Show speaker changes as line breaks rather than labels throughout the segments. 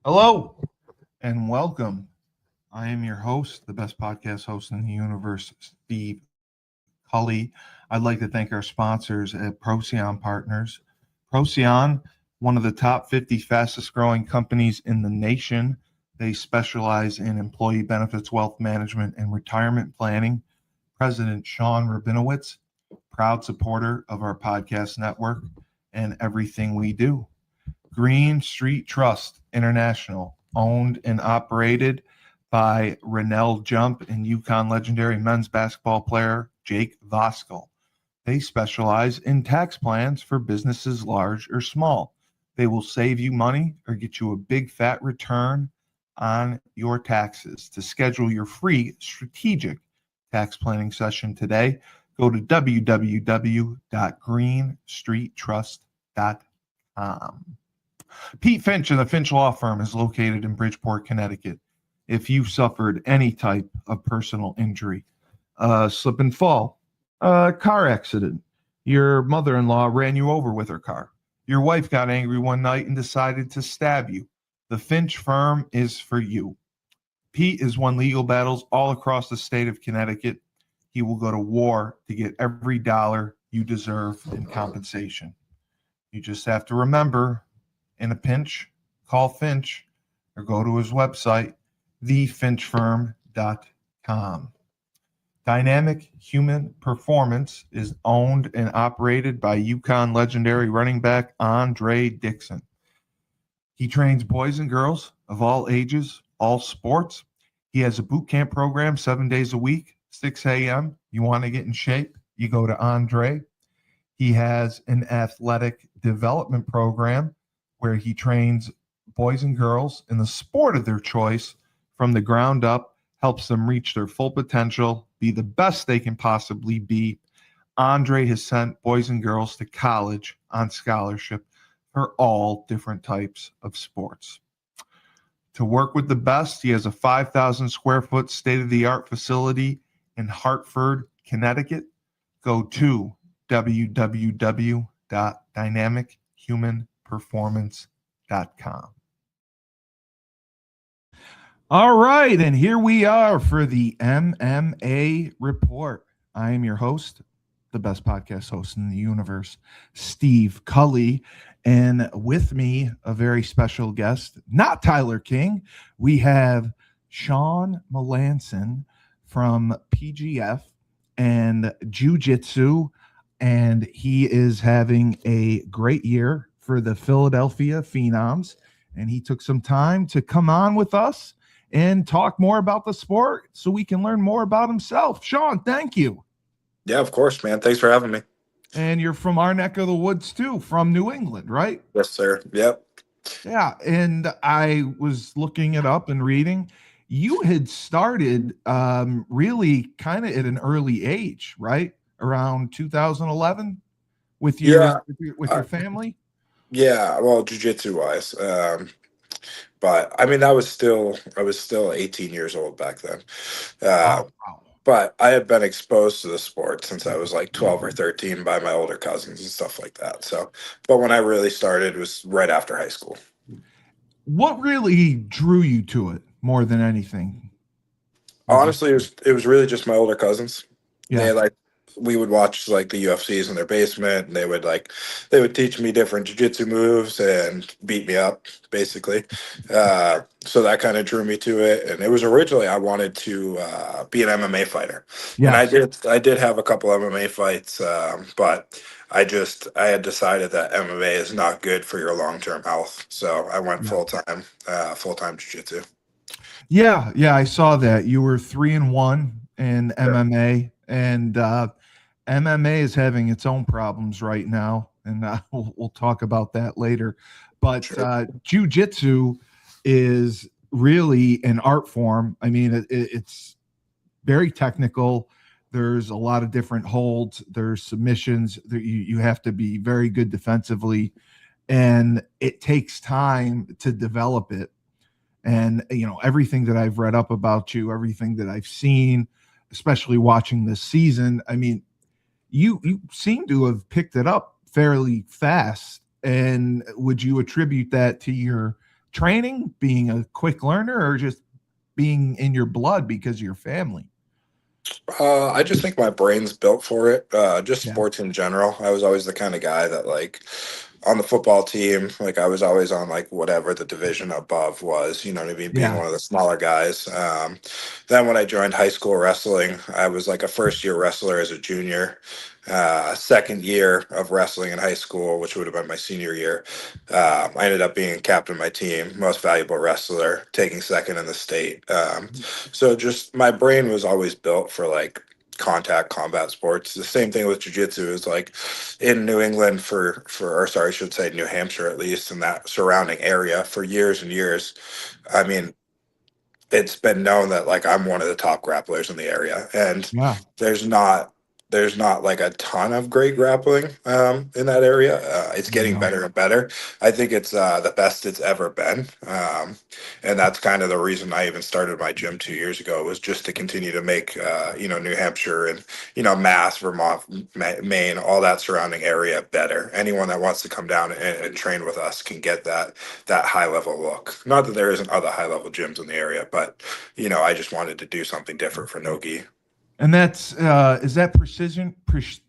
Hello and welcome. I am your host, the best podcast host in the universe, Steve Cully. I'd like to thank our sponsors at Procyon Partners. Procyon, one of the top 50 fastest growing companies in the nation. They specialize in employee benefits, wealth management, and retirement planning. President Shawn Rabinowitz, proud supporter of our podcast network and everything we do. Green Street Trust International, owned and operated by Rennell Jump and UConn legendary men's basketball player Jake Voskuhl. They specialize in tax plans for businesses large or small. They will save you money or get you a big fat return on your taxes. To schedule your free strategic tax planning session today, go to www.greenstreettrust.com. Pete Finch and the Finch Law Firm is located in Bridgeport, Connecticut. If you've suffered any type of personal injury, slip and fall, car accident, your mother-in-law ran you over with her car, your wife got angry one night and decided to stab you, the Finch Firm is for you. Pete has won legal battles all across the state of Connecticut. He will go to war to get every dollar you deserve in compensation. You just have to remember, in a pinch, call Finch or go to his website, thefinchfirm.com. Dynamic Human Performance is owned and operated by UConn legendary running back Andre Dixon. He trains boys and girls of all ages, all sports. He has a boot camp program 7 days a week, 6 a.m. You want to get in shape, you go to Andre. He has an athletic development program where he trains boys and girls in the sport of their choice from the ground up, helps them reach their full potential, be the best they can possibly be. Andre has sent boys and girls to college on scholarship for all different types of sports. To work with the best, he has a 5,000 square foot state-of-the-art facility in Hartford, Connecticut. Go to www.dynamichumanperformance.com. All right, and here we are for the MMA Report. I am your host, the best podcast host in the universe, Steve Cully, and with me, a very special guest, not Tyler King. We have Shawn Melanson from PGF and Jiu Jitsu, and he is having a great year for the Philadelphia Phenoms, and he took some time to come on with us and talk more about the sport so we can learn more about himself. Shawn, thank you.
Yeah, of course, man. Thanks for having me.
And you're from our neck of the woods too, from New England, right?
Yes, sir. Yep.
Yeah, and I was looking it up and reading. You had started really kind of at an early age, right? Around 2011 with your your family.
Yeah, well, jujitsu wise, but I mean, I was still 18 years old back then.
Wow.
But I had been exposed to the sport since I was like 12 or 13 by my older cousins and stuff like that. So, but when I really started was right after high school.
What really drew you to it more than anything?
Honestly, it was really just my older cousins.
Yeah.
We would watch like the UFCs in their basement, and they would teach me different jiu-jitsu moves and beat me up, basically. So that kind of drew me to it. And it was originally I wanted to be an MMA fighter, and I did have a couple MMA fights, but I had decided that MMA is not good for your long-term health, so I went full-time jiu-jitsu.
Yeah, I saw that you were 3-1 in MMA, and MMA is having its own problems right now, and we'll talk about that later. But Jiu Jitsu is really an art form. I mean, it's very technical. There's a lot of different holds. There's submissions. You have to be very good defensively, and it takes time to develop it. And, you know, everything that I've read up about you, everything that I've seen, especially watching this season, I mean, you seem to have picked it up fairly fast. And would you attribute that to your training, being a quick learner, or just being in your blood because of your family?
I just think my brain's built for it. Just
Yeah.
sports in general. I was always the kind of guy that like on the football team, like I was always on like whatever the division above was, you know what I mean? Being
Yeah.
one of the smaller guys. Then when I joined high school wrestling, I was like a first year wrestler as a junior. Second year of wrestling in high school, which would have been my senior year, I ended up being captain of my team, most valuable wrestler, taking second in the state. So just my brain was always built for like contact combat sports. The same thing with jiu-jitsu is like in New England or sorry, I should say New Hampshire at least, in that surrounding area for years and years. I mean, it's been known that like I'm one of the top grapplers in the area, and
Yeah.
there's not there's not like a ton of great grappling in that area. It's getting
No.
better and better. I think it's the best it's ever been, and that's kind of the reason I even started my gym 2 years ago, was just to continue to make New Hampshire and Mass, Vermont, Maine, all that surrounding area better. Anyone that wants to come down and train with us can get that high level look. Not that there isn't other high level gyms in the area, but I just wanted to do something different for Nogi.
And that's is that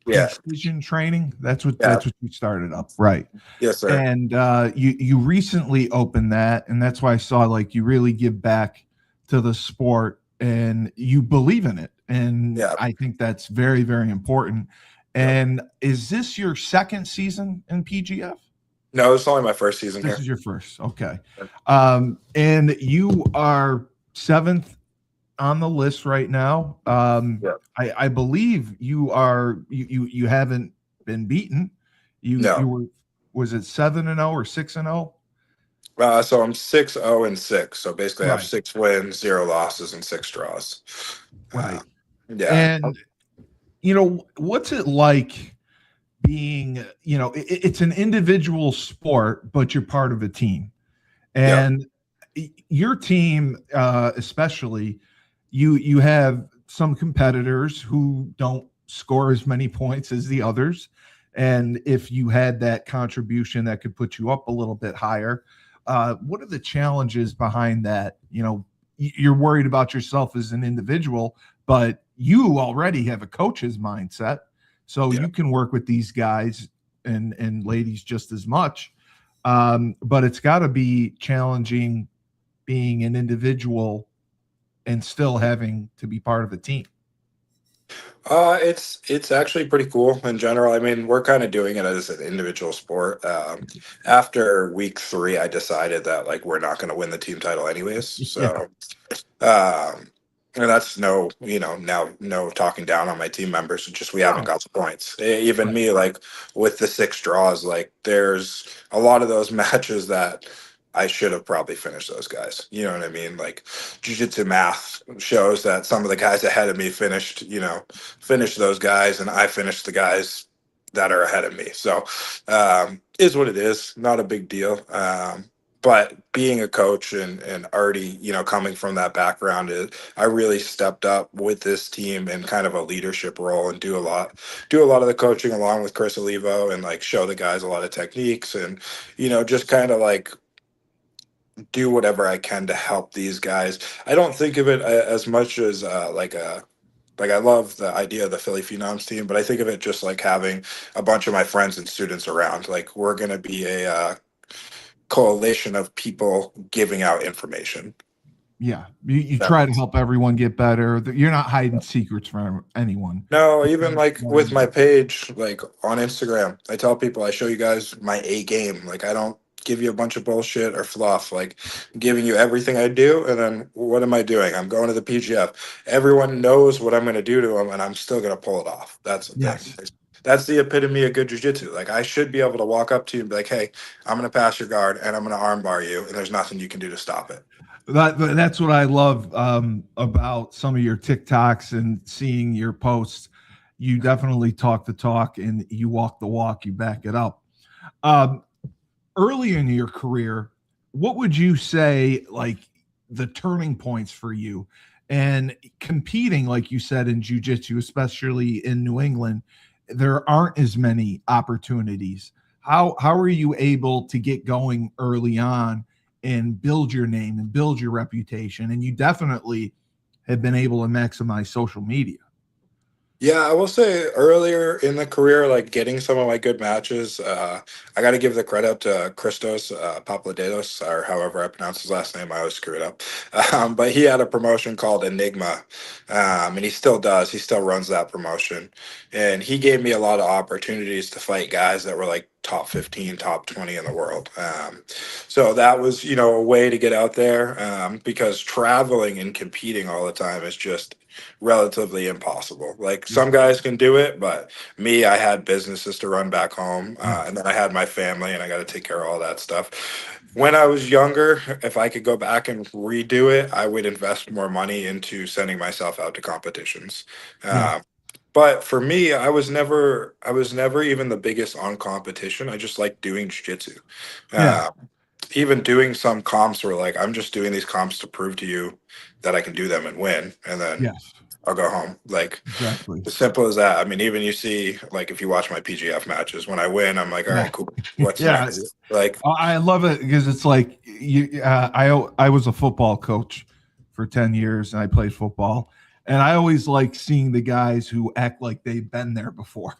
Yeah,
precision training? That's what
yeah,
you started up, right?
yes, sir.
And you recently opened that, and that's why I saw like you really give back to the sport and you believe in it, and
Yeah,
I think that's very, very important.
yep.
And is this your second season in PGF?
No, it's only my first season
This
here.
is your first, okay. And you are seventh on the list right now.
Yeah.
I believe you haven't been beaten. You
No.
were, was it 7-0 or 6-0?
So I'm 6-0-6. So basically, I have
Right,
6 wins, 0 losses, and 6 draws.
right.
Yeah.
And what's it like being, it's an individual sport, but you're part of a team.
Yep.
And your team, especially, you have some competitors who don't score as many points as the others, and if you had that contribution, that could put you up a little bit higher. What are the challenges behind that? You're worried about yourself as an individual, but you already have a coach's mindset, so
Yeah.
you can work with these guys and ladies just as much. But it's got to be challenging being an individual and still having to be part of a team.
It's actually pretty cool in general. I mean, we're kind of doing it as an individual sport. After week 3, I decided that like we're not going to win the team title anyways.
Yeah,
So and that's now no talking down on my team members. It's just we haven't
no,
got the points. Even
right.
me, like with the 6 draws, like there's a lot of those matches that I should have probably finished those guys. You know what I mean? Like jiu-jitsu math shows that some of the guys ahead of me finished those guys, and I finished the guys that are ahead of me. So is what it is. Not a big deal. But being a coach and already coming from that background, I really stepped up with this team in kind of a leadership role and do a lot of the coaching along with Chris Olivo, and like show the guys a lot of techniques, and just kind of like do whatever I can to help these guys. I don't think of it as much as like I love the idea of the Philly Phenoms team, but I think of it just like having a bunch of my friends and students around. Like we're going to be a coalition of people giving out information.
Yeah, you
That
try to
makes
help everyone get better. You're not hiding secrets from anyone.
No, even like with my page, like on Instagram, I tell people I show you guys my A game. Like I don't give you a bunch of bullshit or fluff. Like I'm giving you everything I do, and then what am I doing? I'm going to the PGF. Everyone knows what I'm going to do to them, and I'm still going to pull it off. That's the
Yes,
thing. That's the epitome of good jujitsu. Like I should be able to walk up to you and be like, "Hey, I'm going to pass your guard, and I'm going to armbar you, and there's nothing you can do to stop it."
that's what I love about some of your TikToks and seeing your posts. You definitely talk the talk and you walk the walk. You back it up. Um, Early in your career, what would you say like the turning points for you and competing, like you said, in jujitsu, especially in New England, there aren't as many opportunities. How are you able to get going early on and build your name and build your reputation. And you definitely have been able to maximize social media.
Yeah, I will say earlier in the career, like getting some of my good matches, I got to give the credit to Christos Papadopoulos, or however I pronounce his last name. I always screw it up. But he had a promotion called Enigma, and he still does. He still runs that promotion. And he gave me a lot of opportunities to fight guys that were like top 15, top 20 in the world. So that was, a way to get out there because traveling and competing all the time is just relatively impossible. Like
Yeah.
some guys can do it, but me, I had businesses to run back home,
Yeah.
and then I had my family, and I got to take care of all that stuff. When I was younger, if I could go back and redo it, I would invest more money into sending myself out to competitions.
Yeah.
Uh, but for me, I was never even the biggest on competition. I just like doing jiu-jitsu.
Yeah.
Uh, Even doing some comps were like, I'm just doing these comps to prove to you that I can do them and win, and then
Yes.
I'll go home. Like
Exactly.
as simple as that. I mean, even you see, like if you watch my PGF matches, when I win, I'm like, all
Yeah.
right, cool. What's
Yeah.
next? Like,
I love it because it's like you. I was a football coach for 10 years, and I played football, and I always like seeing the guys who act like they've been there before,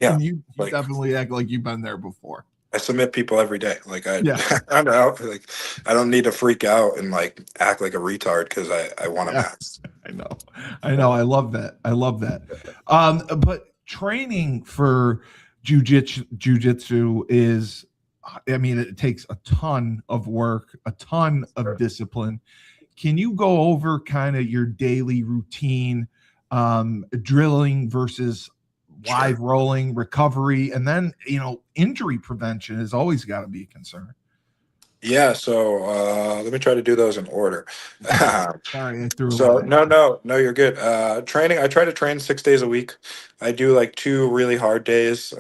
yeah,
and you
like
definitely act like you've been there before.
I submit people every day. Like I,
Yeah.
I don't know. Like I don't need to freak out and like act like a retard because I want a
Yeah.
match.
I know. I know. I love that. I love that. But training for jujitsu is, I mean, it takes a ton of work, a ton of discipline. Can you go over kind of your daily routine, drilling versus
Sure.
live rolling, recovery, and then, injury prevention has always got to be a concern.
Yeah. So let me try to do those in order.
Sorry, I threw a
So
lot at
no,
you.
no, no, you're good. Training, I try to train 6 days a week. I do like two really hard days.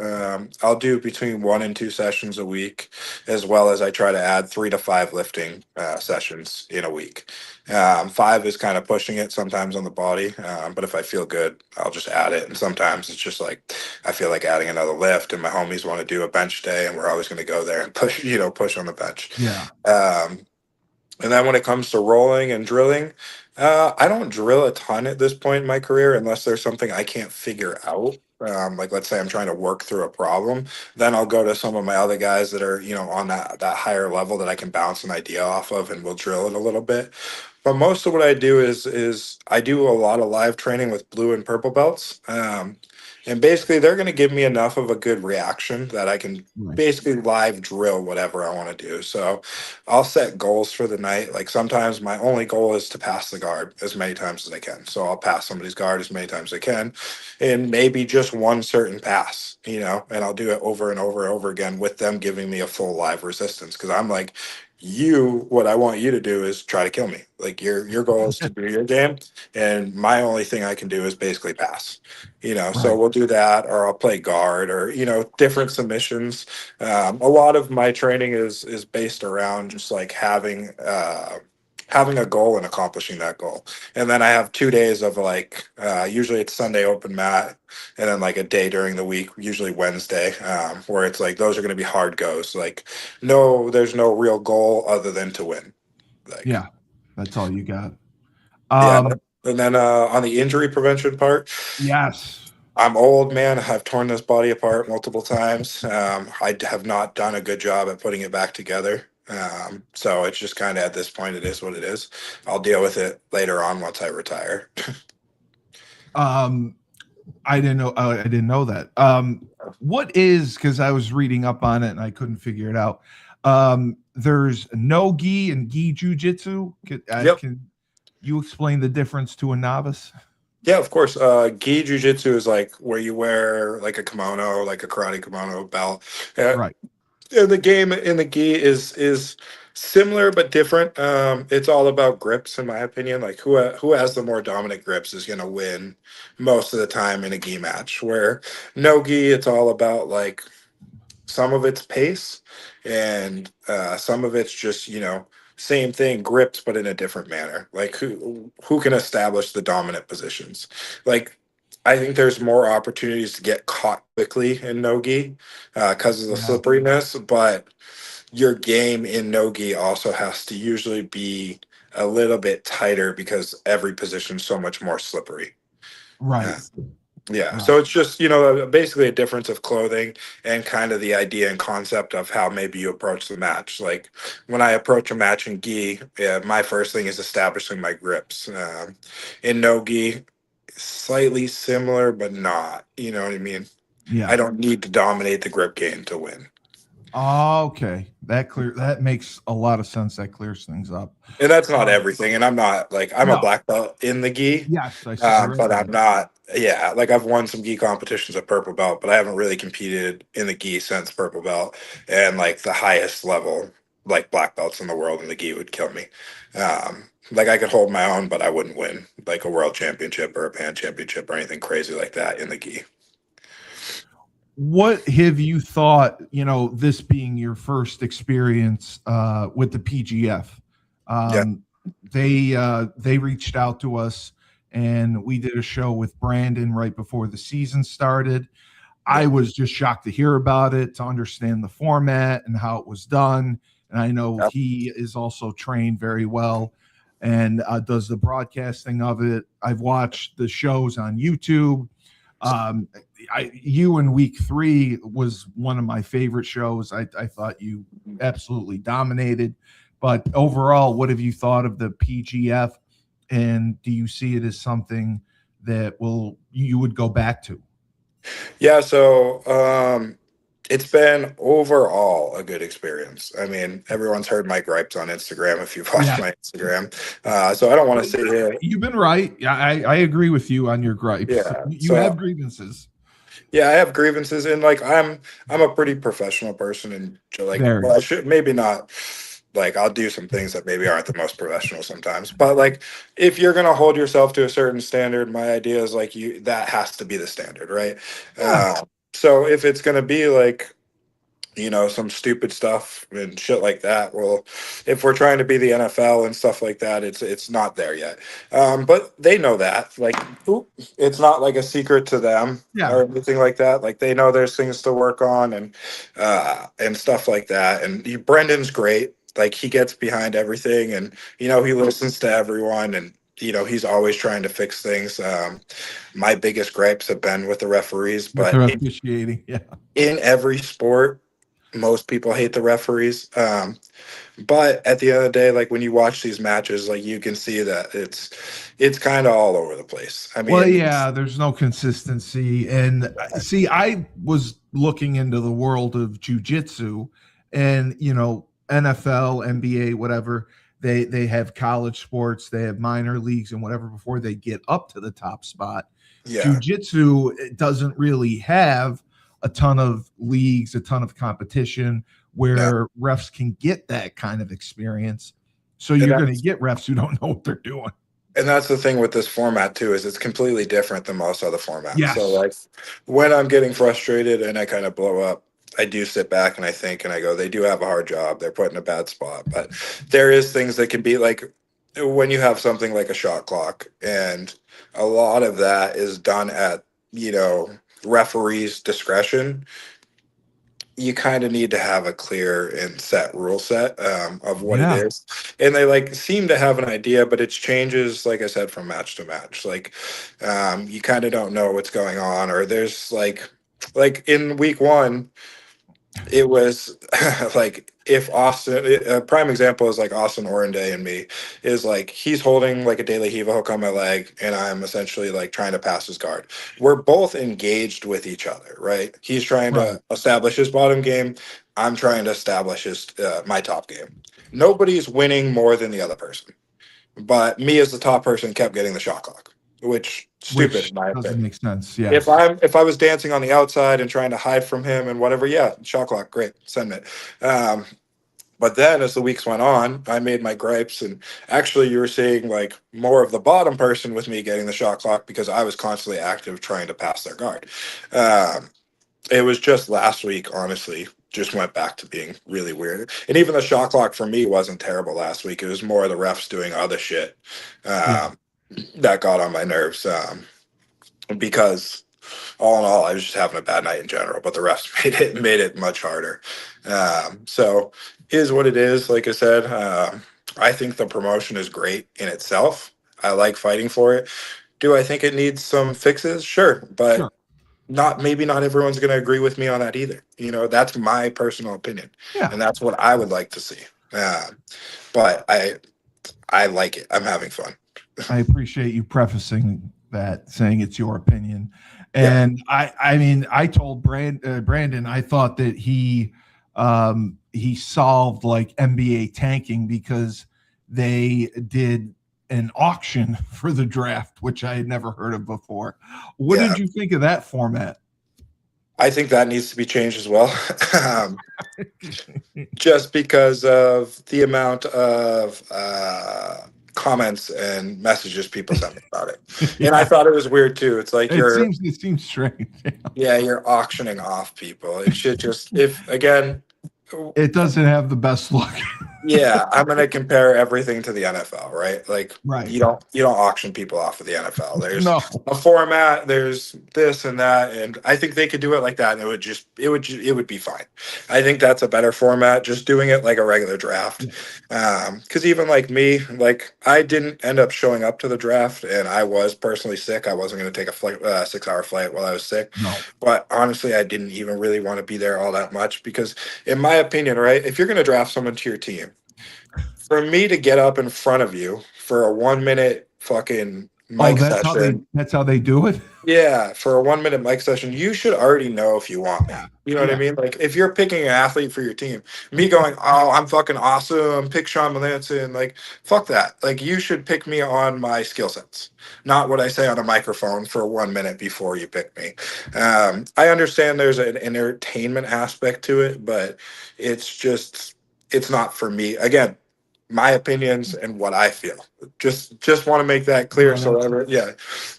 I'll do between 1 and 2 sessions a week, as well as I try to add 3 to 5 lifting sessions in a week. Five is kind of pushing it sometimes on the body, but if I feel good, I'll just add it. And sometimes it's just like I feel like adding another lift, and my homies want to do a bench day, and we're always going to go there and push, push on the bench.
Yeah.
Um, and then when it comes to rolling and drilling, I don't drill a ton at this point in my career unless there's something I can't figure out. Like let's say I'm trying to work through a problem, then I'll go to some of my other guys that are, on that higher level that I can bounce an idea off of, and we'll drill it a little bit. But most of what I do is I do a lot of live training with blue and purple belts. And basically they're going to give me enough of a good reaction that I can
Right.
basically live drill whatever I want to do. So I'll set goals for the night. Like sometimes my only goal is to pass the guard as many times as I can. So I'll pass somebody's guard as many times as I can, and maybe just one certain pass, and I'll do it over and over and over again with them giving me a full live resistance. Cause I'm like, what I want you to do is try to kill me. Like your goal is to do your game. And my only thing I can do is basically pass. So
Right.
we'll do that, or I'll play guard, or different submissions. A lot of my training is based around just like having a goal and accomplishing that goal. And then I have 2 days of like usually it's Sunday open mat, and then like a day during the week, usually Wednesday, where it's like those are going to be hard goes. Like no, there's no real goal other than to win. Like
Yeah. That's all you got.
yeah.
Um,
And then on the injury prevention part,
yes.
I'm old, man. I've torn this body apart multiple times. I have not done a good job at putting it back together. So it's just kind of at this point, it is what it is. I'll deal with it later on once I retire.
Um, I didn't know. I didn't know that. What is, because I was reading up on it and I couldn't figure it out. There's no gi and gi jujitsu.
Yep.
Can you explain the difference to a novice?
Yeah, of course. Gi jujitsu is like where you wear like a kimono, like a karate kimono belt.
Right.
In the gi is similar but different. It's all about grips, in my opinion. Like who has the more dominant grips is gonna win most of the time in a gi match. Where no gi, it's all about like some of it's pace, and some of it's just same thing, grips but in a different manner. Like who can establish the dominant positions. Like I think there's more opportunities to get caught quickly in no gi because of the
Yeah.
slipperiness, but your game in no-gi also has to usually be a little bit tighter because every position is so much more slippery.
Right.
Uh, yeah,
Right.
so it's just, basically a difference of clothing and kind of the idea and concept of how maybe you approach the match. Like when I approach a match in gi, my first thing is establishing my grips. In no gi, slightly similar, but not. You know what I mean? I
Yeah.
don't need to dominate the grip game to win.
Okay. That makes a lot of sense. That clears things up.
And that's not
Um,
everything. And I'm not like I'm a
no.
black belt in the gi,
Yes, I read
but I'm
that.
not. Yeah, like I've won some gi competitions at purple belt, but I haven't really competed in the gi since purple belt. And like the highest level, like black belts in the world in the gi would kill me. Like I could hold my own, but I wouldn't win like a world championship or a pan championship or anything crazy like that in the gi.
What have you thought, this being your first experience with the PGF?
Yeah,
Um, they reached out to us and we did a show with Brandon right before the season started. I
yeah,
was just shocked to hear about it, to understand the format and how it was done. And I know
yeah.
he is also trained very well and does the broadcasting of it. I've watched the shows on YouTube. Um, you in week 3 was one of my favorite shows. I thought you absolutely dominated. But overall, what have you thought of the PGF? And do you see it as something that you would go back to?
Yeah, so it's been overall a good experience. I mean, everyone's heard my gripes on Instagram if you've watched
Yeah.
my Instagram. So I don't want to sit here.
You've been right. Yeah, I agree with you on your gripes.
Yeah.
You have
So
grievances.
yeah, I have grievances and like I'm a pretty professional person and like
Very.
well I should maybe not like I'll do some things that maybe aren't the most professional sometimes. But like if you're gonna hold yourself to a certain standard, my idea is like you that has to be the standard, right?
Yeah.
So if it's gonna be like some stupid stuff and shit like that. Well, if we're trying to be the NFL and stuff like that, it's not there yet. But they know that. Like, it's not like a secret to them
Yeah.
or anything like that. Like they know there's things to work on and stuff like that. And Brendan's great. Like he gets behind everything, and he listens to everyone, and he's always trying to fix things. My biggest gripes have been with the referees,
With
but
the officiating. Yeah.
in every sport most people hate the referees. But at the end of the day, like when you watch these matches, like you can see that it's kind of all over the place. I
Well,
mean,
yeah, there's no consistency. And see, I was looking into the world of jujitsu and, NFL, NBA, whatever. They have college sports, they have minor leagues and whatever before they get up to the top spot.
yeah,
Jiu-jitsu doesn't really have a ton of leagues, a ton of competition
yeah.
where refs can get that kind of experience. So
And
you're going to
that's
get refs who don't know what they're doing.
and that's the thing with this format too, is it's completely different than most other formats. So
Yes.
like when I'm getting frustrated and I kind of blow up, I do sit back and I think and I go, they do have a hard job. They're put in a bad spot. But there is things that can be like when you have something like a shot clock, and a lot of that is done at, you know, referees' discretion. You kind of need to have a clear and set rule set of what it
Yeah.
is, and they like seem to have an idea, but it changes, like I said, from match to match. Like you kind of don't know what's going on, or there's like in week 1 it was like if Austin, a prime example is like Austin Orenday and me, is like he's holding like a daily Hiva hook on my leg, and I'm essentially like trying to pass his guard. We're both engaged with each other, right? He's trying
Right.
to establish his bottom game. I'm trying to establish his my top game. Nobody's winning more than the other person, but me as the top person kept getting the shot clock, which stupid
Which
in my
doesn't
opinion.
make sense.
If
Yes.
I was dancing on the outside and trying to hide from him and whatever, yeah, shot clock, great, send it. Um, but then as the weeks went on, I made my gripes, and actually, you were seeing like more of the bottom person with me getting the shot clock because I was constantly active trying to pass their guard. Um, it was just last week, honestly, just went back to being really weird. And even the shot clock for me wasn't terrible last week. It was more the refs doing other shit
Yeah.
um, that got on my nerves because all in all, I was just having a bad night in general, but the refs made it much harder. So is what it is. Like I said, I think the promotion is great in itself. I like fighting for it. Do I think it needs some fixes? Sure, but
Sure.
maybe not everyone's going to agree with me on that either. That's my personal opinion,
Yeah.
and that's what I would like to see. Uh, but I like it. I'm having fun.
I appreciate you prefacing that, saying it's your opinion.
Yeah,
And I mean, I told Brandon, I thought that he solved like NBA tanking because they did an auction for the draft, which I had never heard of before. What
yeah.
did you think of that format?
I think that needs to be changed as well. um, just because of the amount of comments and messages people sent me about it. And I
Yeah,
thought it was weird too. It's like
it seems strange.
you're auctioning off people. It should just, if again,
It doesn't have the best look.
yeah, I'm gonna compare everything to the NFL, right? Like
Right.
you don't auction people off of the NFL. There's
No.
a format, there's this and that, and I think they could do it like that, and it would be fine. I think that's a better format, just doing it like a regular draft.
Yeah.
Because even like me, like I didn't end up showing up to the draft, and I was personally sick. I wasn't going to take a flight, 6 hour flight while I was sick,
No.
but honestly, I didn't even really want to be there all that much because, in my opinion, right, if you're going to draft someone to your team for me to get up in front of you for a 1 minute fucking
Oh,
mic session,
that's how they do it.
yeah, for a 1 minute mic session, you should already know if you want me.
Yeah.
You know what I
Yeah.
mean? Like if you're picking an athlete for your team, me going, oh, I'm fucking awesome, pick Shawn Melanson, like fuck that. Like you should pick me on my skill sets, not what I say on a microphone for 1 minute before you pick me. I understand there's an entertainment aspect to it, but it's not for me. Again, my opinions and what I feel. Just want to make that clear.
No,
So yeah,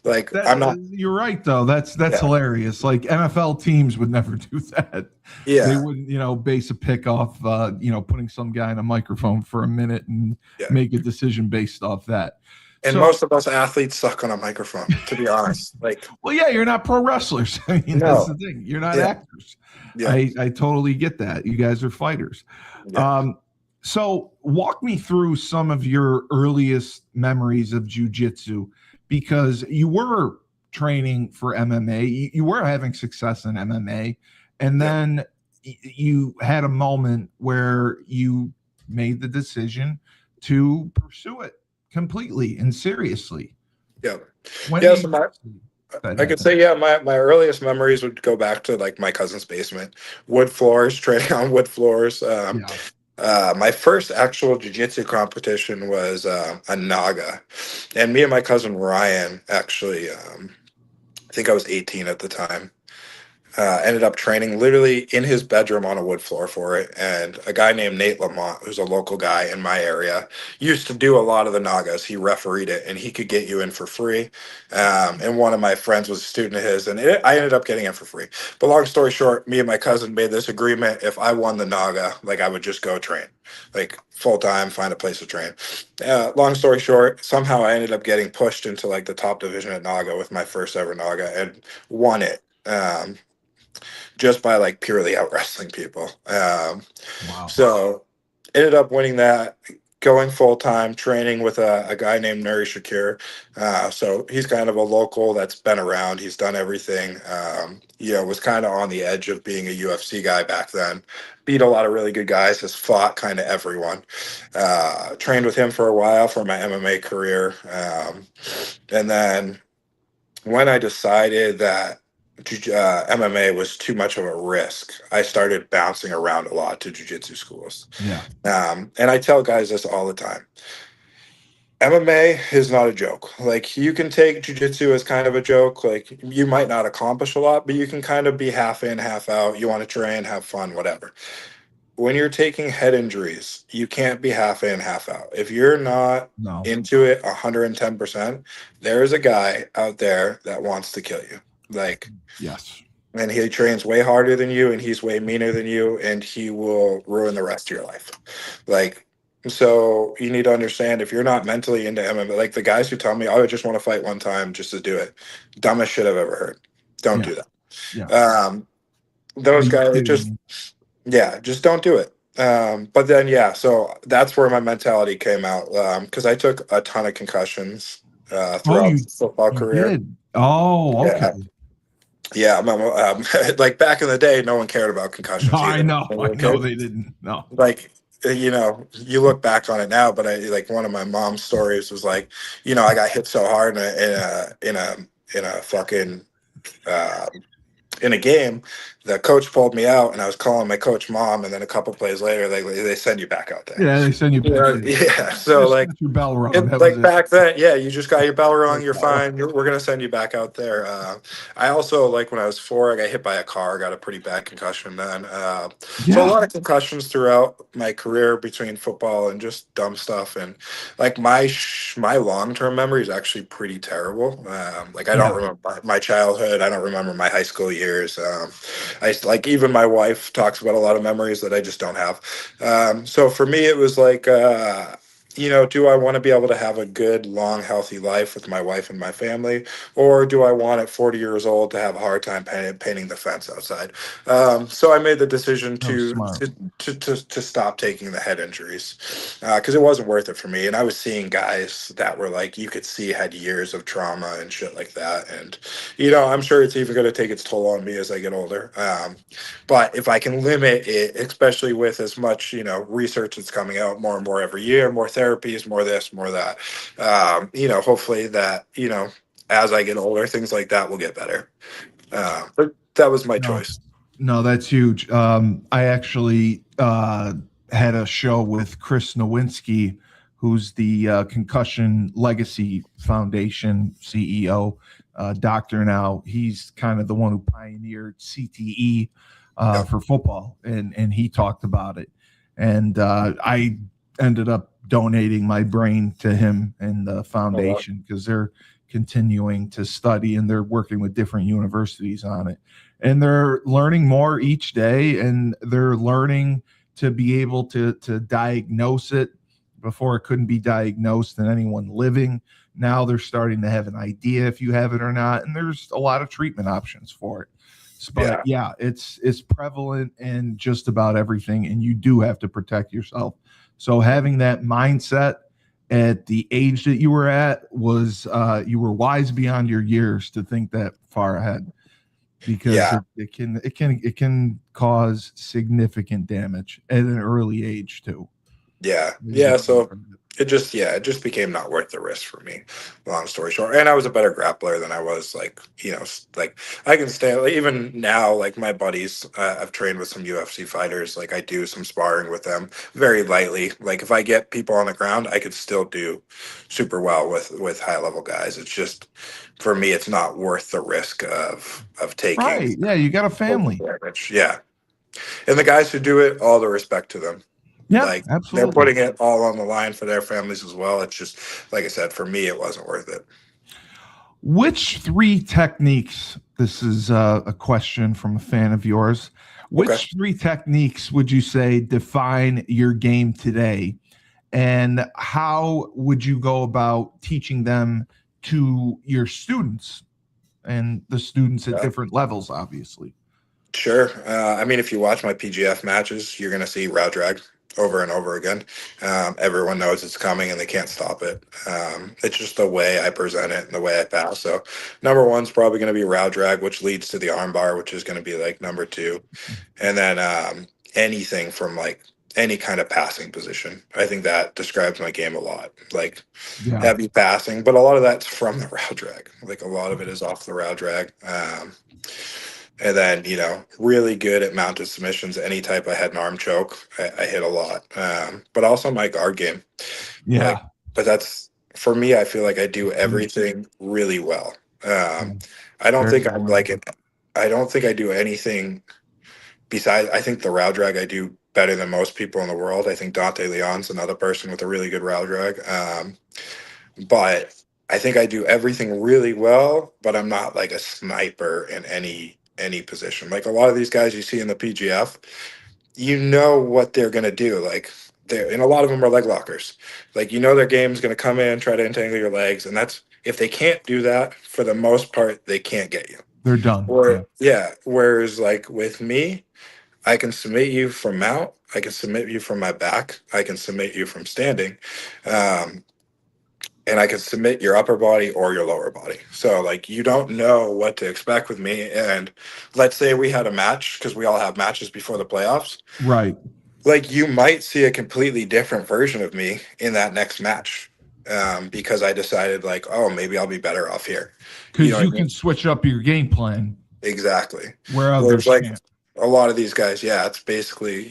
like I'm not.
you're right though. That's
Yeah,
hilarious. Like NFL teams would never do that. They
yeah,
wouldn't, base a pick off, putting some guy in a microphone for a minute and
yeah.
make a decision based off that.
And
So,
most of us athletes suck on a microphone, to be honest. Like,
well, yeah, you're not pro wrestlers. I mean, that's the
no,
thing. You're not
yeah,
actors.
yeah,
I totally get that. You guys are fighters.
yeah,
Um, so walk me through some of your earliest memories of jujitsu because you were training for MMA. You were having success in MMA, and
yeah,
then you had a moment where you made the decision to pursue it completely and seriously.
yeah.
When
Yeah, so
exactly that
I could
happened?
say, yeah, my earliest memories would go back to like my cousin's basement, wood floors, training on wood floors.
Yeah.
My first actual jiu-jitsu competition was a Naga, and me and my cousin Ryan actually, I think I was 18 at the time. Ended up training literally in his bedroom on a wood floor for it. And a guy named Nate Lamont, who's a local guy in my area, used to do a lot of the Nagas. He refereed it and he could get you in for free. And one of my friends was a student of his, and I ended up getting in for free. But long story short, me and my cousin made this agreement. If I won the Naga, like I would just go train, like full time, find a place to train. Long story short, somehow I ended up getting pushed into like the top division at Naga with my first ever Naga and won it. Just by like purely out wrestling people.
Wow.
So ended up winning that, going full time, training with a guy named Nuri Shakir. So he's kind of a local that's been around. He's done everything. Was kind of on the edge of being a UFC guy back then. Beat a lot of really good guys. Has fought kind of everyone. Trained with him for a while for my MMA career, and then when I decided that MMA was too much of a risk, I started bouncing around a lot to jujitsu schools.
Yeah.
And I tell guys this all the time. MMA is not a joke. Like you can take jujitsu as kind of a joke. Like you might not accomplish a lot, but you can kind of be half in, half out. You want to train, have fun, whatever. When you're taking head injuries, you can't be half in, half out. If you're not
No.
into it 110%, there is a guy out there that wants to kill you. Like,
Yes.
and he trains way harder than you and he's way meaner than you and he will ruin the rest of your life. Like, so you need to understand if you're not mentally into MMA, like the guys who tell me, oh, I just want to fight one time just to do it, dumbest shit I've ever heard. don't
Yeah.
do that.
Yeah. Are
Those
you
guys,
kidding me?
just don't do it. But then, yeah, so that's where my mentality came out, because I took a ton of concussions
Oh,
throughout the football
you
career.
did. Oh, okay.
Yeah, yeah. Like back in the day, no one cared about
No,
concussions
I
either.
know.
When we
I
were
know
kids.
they didn't. No.
Like, you look back on it now, but I like one of my mom's stories was like, I got hit so hard in a fucking uh, in a game, the coach pulled me out, and I was calling my coach mom, and then a couple plays later, they send you back out there.
Yeah, they send you back
Yeah,
in.
yeah. So
Just
like,
got your bell rung. That was
like
it.
back then, yeah, you just got your bell rung. You're
Bell rung.
fine. We're gonna send you back out there. I also like when I was 4, I got hit by a car. Got a pretty bad concussion then. So a
Yeah.
lot of concussions throughout my career between football and just dumb stuff. And like my long term memory is actually pretty terrible. Like I don't
Yeah.
remember my childhood. I don't remember my high school years. Like even my wife talks about a lot of memories that I just don't have. So for me, it was like. Do I want to be able to have a good, long, healthy life with my wife and my family, or do I want at 40 years old to have a hard time painting the fence outside? So I made the decision
That was
to
smart.
to stop taking the head injuries because it wasn't worth it for me. And I was seeing guys that were like you could see had years of trauma and shit like that. And I'm sure it's even going to take its toll on me as I get older. But if I can limit it, especially with as much, research that's coming out more and more every year, more therapies, more this, more that, hopefully that, as I get older, things like that will get better. But that was my
No,
choice.
no, that's huge. I actually had a show with Chris Nowinski, who's the Concussion Legacy Foundation CEO, doctor now. He's kind of the one who pioneered CTE
Yep.
for football, and he talked about it. And I ended up donating my brain to him and the
Oh, wow.
foundation because they're continuing to study and they're working with different universities on it, and they're learning more each day, and they're learning to be able to diagnose it before it couldn't be diagnosed in anyone living. Now they're starting to have an idea if you have it or not, and there's a lot of treatment options for it. But
Yeah.
yeah, it's prevalent in just about everything, and you do have to protect yourself. So having that mindset at the age that you were at was you were wise beyond your years to think that far ahead, because
Yeah.
it can cause significant damage at an early age too.
Yeah.
You
Yeah.
just don't
So
remember it.
it just became not worth the risk for me. Long story short, and I was a better grappler than I was like like I can stand like, even now like my buddies. I've trained with some UFC fighters. Like I do some sparring with them very lightly. Like if I get people on the ground, I could still do super well with high level guys. It's just for me, it's not worth the risk of taking
Right? Yeah, you got a family.
damage. Yeah, and the guys who do it, all the respect to them.
Yeah,
Like they're
absolutely.
putting it all on the line for their families as well. It's just like I said, for me, it wasn't worth it.
Which three techniques? This is a question from a fan of yours.
Okay.
Which three techniques would you say define your game today? And how would you go about teaching them to your students and the students at
Yeah.
different levels, obviously?
Sure. I mean, if you watch my PGF matches, you're going to see route drag over and over again. Everyone knows it's coming and they can't stop it. It's just the way I present it and the way I pass. So, number one's probably going to be route drag, which leads to the arm bar, which is going to be like number two. And then anything from like any kind of passing position. I think that describes my game a lot. Like
Yeah.
heavy passing, but a lot of that's from the route drag. Like a lot of it is off the route drag. And then, really good at mounted submissions, any type of head and arm choke. I hit a lot. But also my guard game. Like,
Yeah.
but that's for me, I feel like I do
That's huge.
everything really well.
Yeah.
I don't
Very
think I'm
well.
like it. I don't think I do anything besides, I think the route drag I do better than most people in the world. I think Dante Leon's another person with a really good route drag. But I think I do everything really well, but I'm not like a sniper in any position. Like a lot of these guys you see in the PGF, you know what they're gonna do. Like they're and a lot of them are leg lockers. Like their game's gonna come in, try to entangle your legs, and that's if they can't do that, for the most part, they can't get you.
They're done. Yeah.
Or yeah, whereas like with me, I can submit you from mount, I can submit you from my back, I can submit you from standing, um, and I can submit your upper body or your lower body. So like you don't know what to expect with me. And let's say we had a match, because we all have matches before the playoffs.
Right.
Like you might see a completely different version of me in that next match, because I decided like, oh, maybe I'll be better off here. You know
Because
what
you
I mean?
can switch up your game plan
Exactly.
where
Whereas
others
like
can't.
a lot of these guys, yeah, it's basically,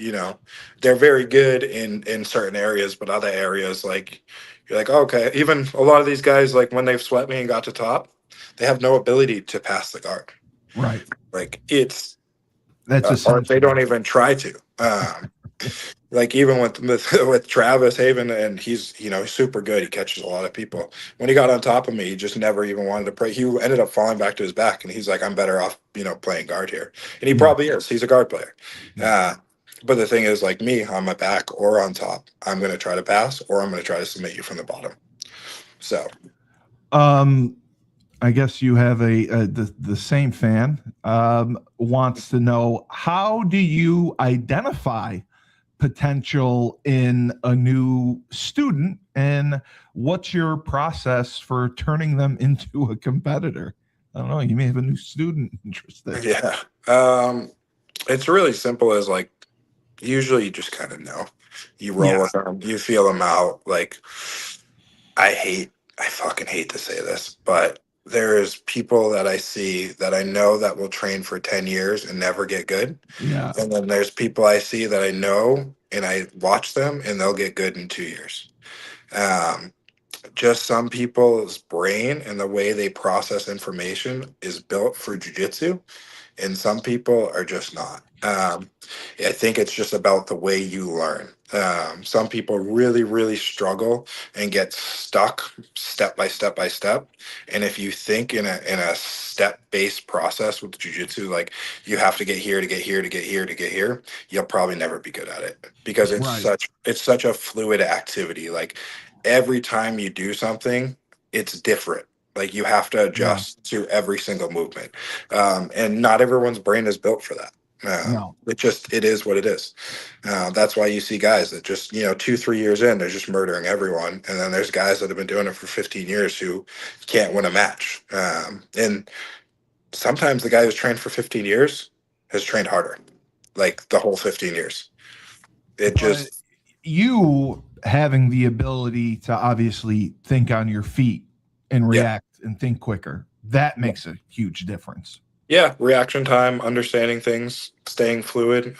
they're very good in certain areas, but other areas like you're like, okay, even a lot of these guys, like when they've swept me and got to top, they have no ability to pass the guard.
Right.
Like it's
That's
or they
essential.
don't even try to. Like even with Travis Haven, and he's super good. He catches a lot of people. When he got on top of me, he just never even wanted to play. He ended up falling back to his back, and he's like, "I'm better off, playing guard here." And he
Yeah.
probably is. He's a guard player.
Yeah.
But the thing is, like me, on my back or on top, I'm going to try to pass, or I'm going to try to submit you from the bottom. So
I guess you have the same fan wants to know, how do you identify potential in a new student, and what's your process for turning them into a competitor? I don't know. You may have a new student interested.
yeah, it's really simple. As like usually you just kind of know. You roll
Yeah.
with them, you feel them out. Like I fucking hate to say this, but there's people that I see that I know that will train for 10 years and never get good.
Yeah.
And then there's people I see that I know and I watch them and they'll get good in 2 years. Um, just some people's brain and the way they process information is built for jujitsu, and some people are just not. I think it's just about the way you learn. Some people really, really struggle and get stuck step by step by step. And if you think in a step based process with jujitsu, like you have to get here to get here to get here to get here, you'll probably never be good at it, because
Right.
it's such a fluid activity. Like every time you do something, it's different. Like you have to
Yeah.
adjust to every single movement, and not everyone's brain is built for that.
No.
It is what it is. That's why you see guys that just 2-3 years in, they're just murdering everyone, and then there's guys that have been doing it for 15 years who can't win a match. And sometimes the guy who's trained for 15 years has trained harder, like the whole 15 years. It
But
just
you having the ability to obviously think on your feet and
yeah.
react and think quicker, that makes a huge difference.
Yeah, reaction time, understanding things, staying fluid,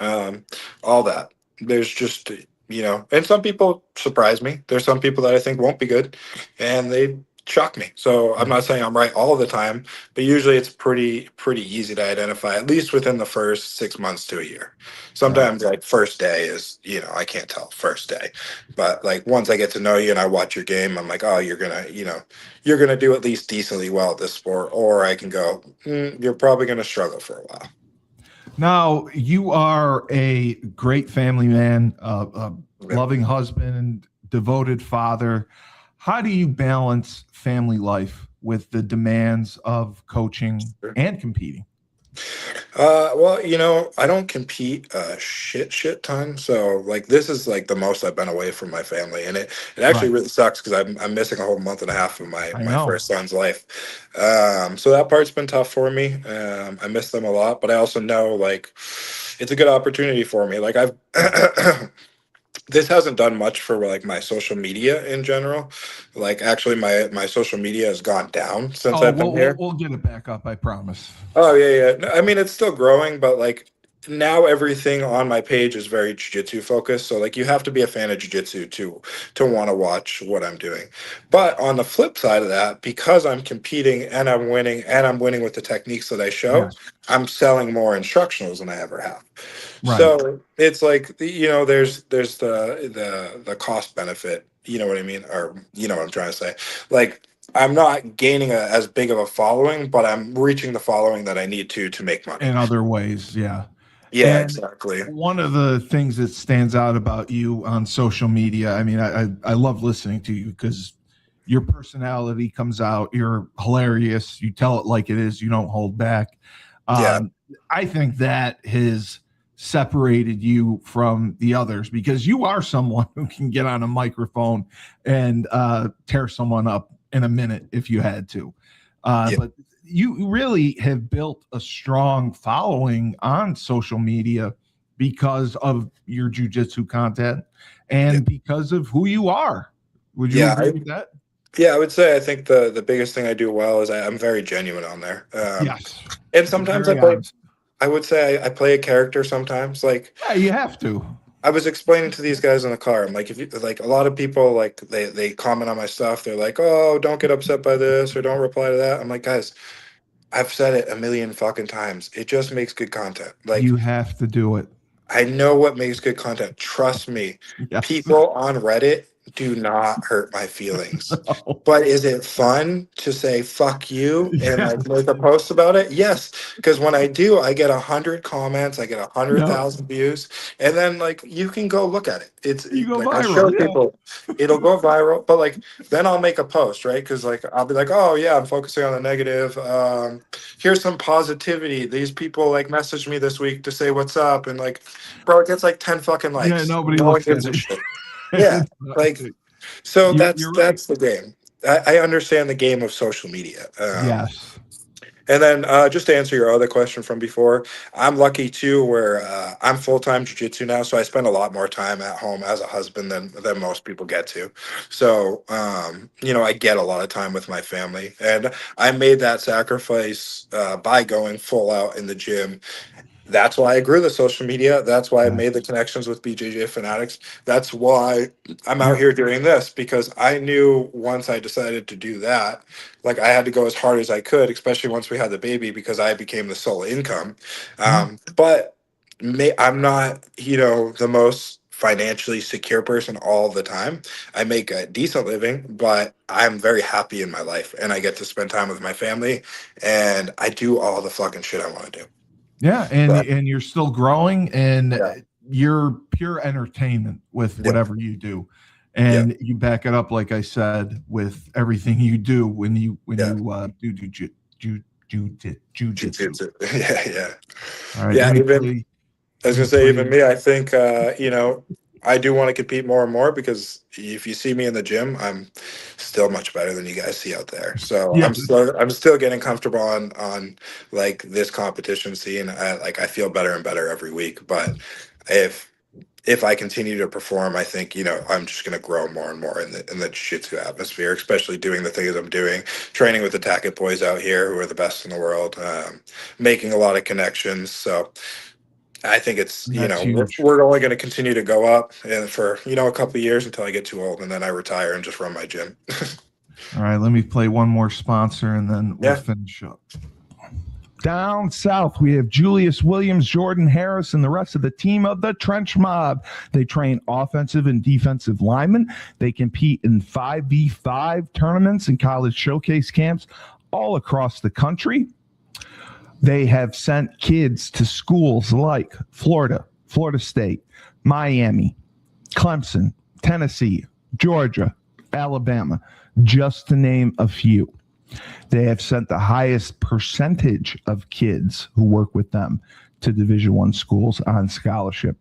all that. There's just, and some people surprise me. There's some people that I think won't be good, and they shock me. So I'm
Yeah.
not saying I'm right all the time, but usually it's pretty easy to identify, at least within the first 6 months to a year.
Right.
Sometimes like first day is, I can't tell first day, but like once I get to know you and I watch your game, I'm like, oh, you're gonna do at least decently well at this sport, or I can go, you're probably gonna struggle for a while.
Now, you are a great family man, a
Yeah.
loving husband, devoted father. How do you balance family life with the demands of coaching and competing?
Well, I don't compete a shit ton, so like this is like the most I've been away from my family, and it actually
Right.
really sucks because I'm missing a whole month and a half of my
I
my
know.
first son's life. So that part's been tough for me. I miss them a lot, but I also know like it's a good opportunity for me. Like I've this hasn't done much for like my social media in general. Like actually my social media has gone down since
Oh,
I've
we'll,
been
we'll,
here.
we'll get it back up, I promise.
Oh yeah, yeah. No, I mean, it's still growing, but like now everything on my page is very jiu-jitsu focused. So like you have to be a fan of jiu-jitsu to want to watch what I'm doing. But on the flip side of that, because I'm competing and I'm winning with the techniques that I show,
Yes.
I'm selling more instructionals than I ever have.
Right.
So it's like there's the cost benefit. You know what I mean? Or you know what I'm trying to say? Like I'm not gaining as big of a following, but I'm reaching the following that I need to make money.
In other ways, yeah.
Yeah,
And
exactly.
one of the things that stands out about you on social media, I mean, I love listening to you because your personality comes out. You're hilarious. You tell it like it is. You don't hold back.
Yeah.
I think that has separated you from the others because you are someone who can get on a microphone and tear someone up in a minute if you had to. But you really have built a strong following on social media because of your jiu-jitsu content and because of who you are. Would you agree with that?
Yeah, I would say I think the biggest thing I do well is I'm very genuine on there.
Yes.
And sometimes
Very honest.
I would say I play a character sometimes. Like,
Yeah, you have to.
I was explaining to these guys in the car. I'm like, if you like, a lot of people like they comment on my stuff. They're like, "Oh, don't get upset by this or don't reply to that." I'm like, guys, I've said it a million fucking times. It just makes good content. Like,
You have to do it.
I know what makes good content. Trust me.
Yes.
People on Reddit do not hurt my feelings.
No.
But is it fun to say fuck you and
Yeah.
like make a post about it? Yes. Because when I do, I get 100 comments, I get 100,000 views, and then like you can go look at it.
You go
like I show
viral. Yeah.
people, it'll go viral, but like then I'll make a post, right? Because like I'll be like, oh yeah, I'm focusing on the negative. Here's some positivity. These people like messaged me this week to say what's up, and like, bro, it gets like 10 fucking likes.
Yeah, nobody
No one
looks at
gives a
it.
shit. Yeah, like so
You're right.
that's the game. I understand the game of social media.
Yes.
And then just to answer your other question from before, I'm lucky too where I'm full-time jiu-jitsu now, so I spend a lot more time at home as a husband than most people get to. So, I get a lot of time with my family. And I made that sacrifice by going full out in the gym. That's why I grew the social media. That's why I made the connections with BJJ fanatics. That's why I'm out here doing this, because I knew once I decided to do that, like I had to go as hard as I could, especially once we had the baby, because I became the sole income. But I'm not, the most financially secure person all the time. I make a decent living, but I'm very happy in my life and I get to spend time with my family and I do all the fucking shit I want to do.
Yeah, and you're still growing, and
Yeah.
you're pure entertainment with whatever you do, and you back it up, like I said, with everything you do when you do jiu-jitsu.
Yeah.
All right,
Yeah,
let me
even
play.
I was gonna say, even me, I think I do want to compete more and more, because if you see me in the gym, I'm still much better than you guys see out there. So
Yeah.
I'm still getting comfortable on like this competition scene. I feel better and better every week. But if I continue to perform, I think I'm just gonna grow more and more in the jiu-jitsu atmosphere, especially doing the things I'm doing, training with the Tackett boys out here who are the best in the world, making a lot of connections. So I think it's
That's huge.
we're only going to continue to go up, and for a couple of years until I get too old, and then I retire and just run my gym.
All right, let me play one more sponsor, and then we'll
Yeah.
finish up. Down south, we have Julius Williams, Jordan Harris, and the rest of the team of the Trench Mob. They train offensive and defensive linemen. They compete in 5v5 tournaments and college showcase camps all across the country. They have sent kids to schools like Florida, Florida State, Miami, Clemson, Tennessee, Georgia, Alabama, just to name a few. They have sent the highest percentage of kids who work with them to Division I schools on scholarship.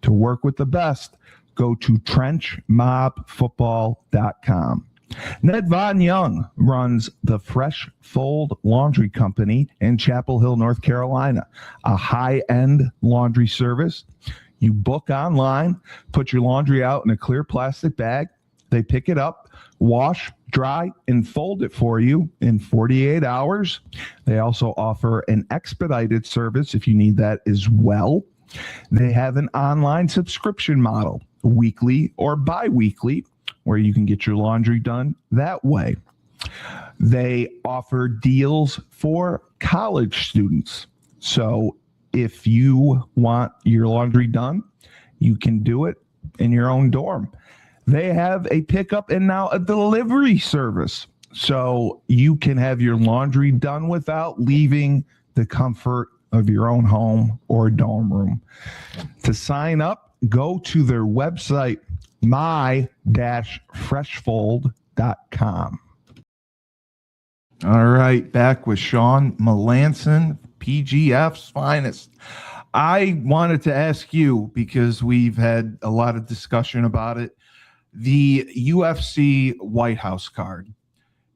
To work with the best, go to trenchmobfootball.com. Ned Von Young runs the Fresh Fold Laundry Company in Chapel Hill, North Carolina, a high-end laundry service. You book online, put your laundry out in a clear plastic bag. They pick it up, wash, dry, and fold it for you in 48 hours. They also offer an expedited service if you need that as well. They have an online subscription model, weekly or bi-weekly, where you can get your laundry done that way. They offer deals for college students. So if you want your laundry done, you can do it in your own dorm. They have a pickup and now a delivery service. So you can have your laundry done without leaving the comfort of your own home or dorm room. To sign up, go to their website, my-freshfold.com.
PGF.com.
All right, back with Shawn Melanson, PGF's finest. I wanted to ask you, because we've had a lot of discussion about it, the UFC White House card.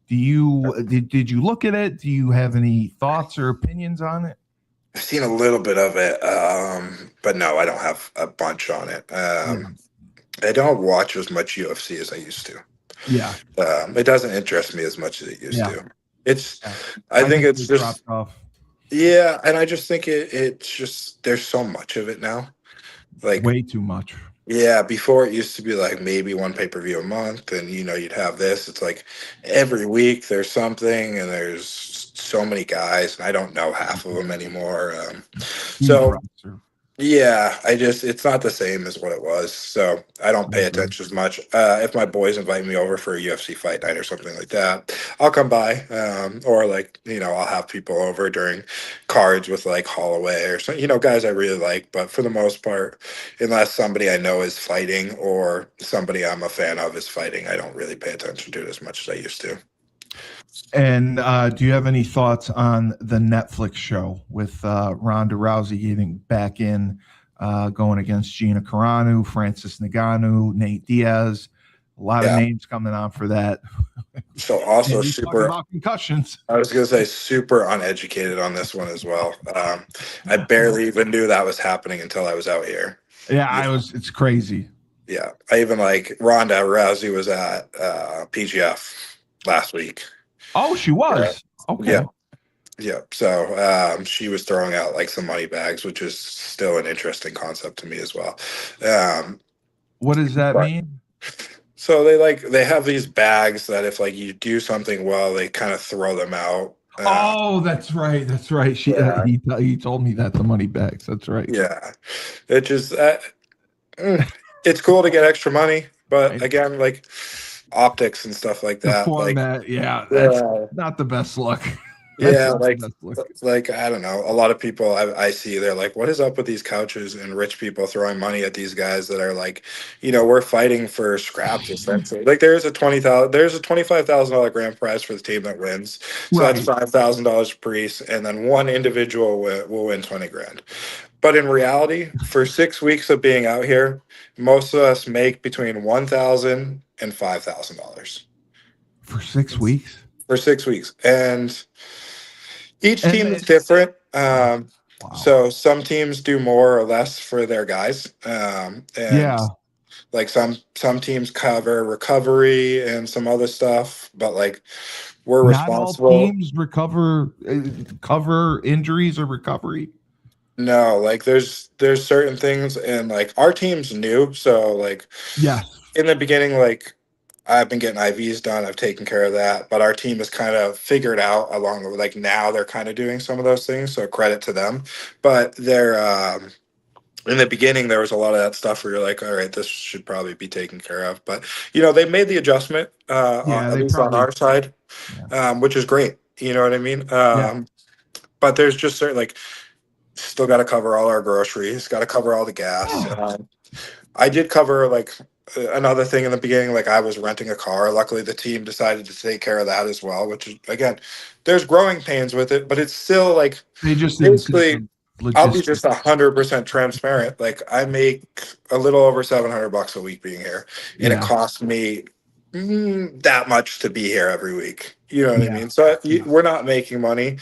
Did you look at it? Do you have any thoughts or opinions on it?
I've seen a little bit of it, but no, I don't have a bunch on it. I don't watch as much UFC as I used to.
Yeah.
It doesn't interest me as much as it used to. It's,
Yeah.
I think it's just,
dropped off.
yeah, and I just think it's just there's so much of it now. Like,
Way too much.
yeah, before it used to be like maybe one pay-per-view a month, and you'd have this. It's like every week there's something, and there's so many guys, and I don't know half of them anymore. So yeah, it's not the same as what it was. So I don't pay attention as much. If my boys invite me over for a UFC fight night or something like that, I'll come by. Or like, I'll have people over during cards with like Holloway or some, guys I really like. But for the most part, unless somebody I know is fighting or somebody I'm a fan of is fighting, I don't really pay attention to it as much as I used to.
And do you have any thoughts on the Netflix show with Ronda Rousey getting back in, going against Gina Carano, Francis Ngannou, Nate Diaz? A lot of names coming on for that.
So also super
about concussions.
I was going to say super uneducated on this one as well. I barely even knew that was happening until I was out here.
Yeah, it's crazy.
Yeah. I even like Ronda Rousey was at PGF last week.
Oh, she was. Okay.
Yeah. So she was throwing out like some money bags, which is still an interesting concept to me as well.
What does that mean?
So they have these bags that if like you do something well, they kind of throw them out.
Oh, that's right. That's right. He told me that, the money bags. That's right.
Yeah. It just it's cool to get extra money, but again, like optics and stuff like that.
The format, that's not the best look.
Yeah, like I don't know. A lot of people I see, they're like, "What is up with these couches and rich people throwing money at these guys that are like, we're fighting for scraps essentially." Like there's a $25,000 grand prize for the team that wins, so that's $5,000 per piece, and then one individual will win 20 grand. But in reality, for 6 weeks of being out here, most of us make between $1,000 and $5,000
for 6 weeks.
For 6 weeks, and each team is different. So some teams do more or less for their guys. Like some teams cover recovery and some other stuff, but like we're responsible.
Not all teams cover injuries or recovery.
No, like there's certain things, and like our team's new, so like in the beginning, like I've been getting IVs done. I've taken care of that, but our team has kind of figured out along the like now they're kind of doing some of those things. So credit to them. But they're in the beginning there was a lot of that stuff where you're like, all right, this should probably be taken care of. But they made the adjustment at least on our side, which is great. You know what I mean? But there's just certain like still got to cover all our groceries, got to cover all the gas. I did cover like another thing in the beginning, like I was renting a car. Luckily, the team decided to take care of that as well, which is, again, there's growing pains with it, but it's still like
they just
basically, I'll be just 100% transparent. Like I make a little over $700 a week being here, and it costs me that much to be here every week. You know what I mean? So we're not making money.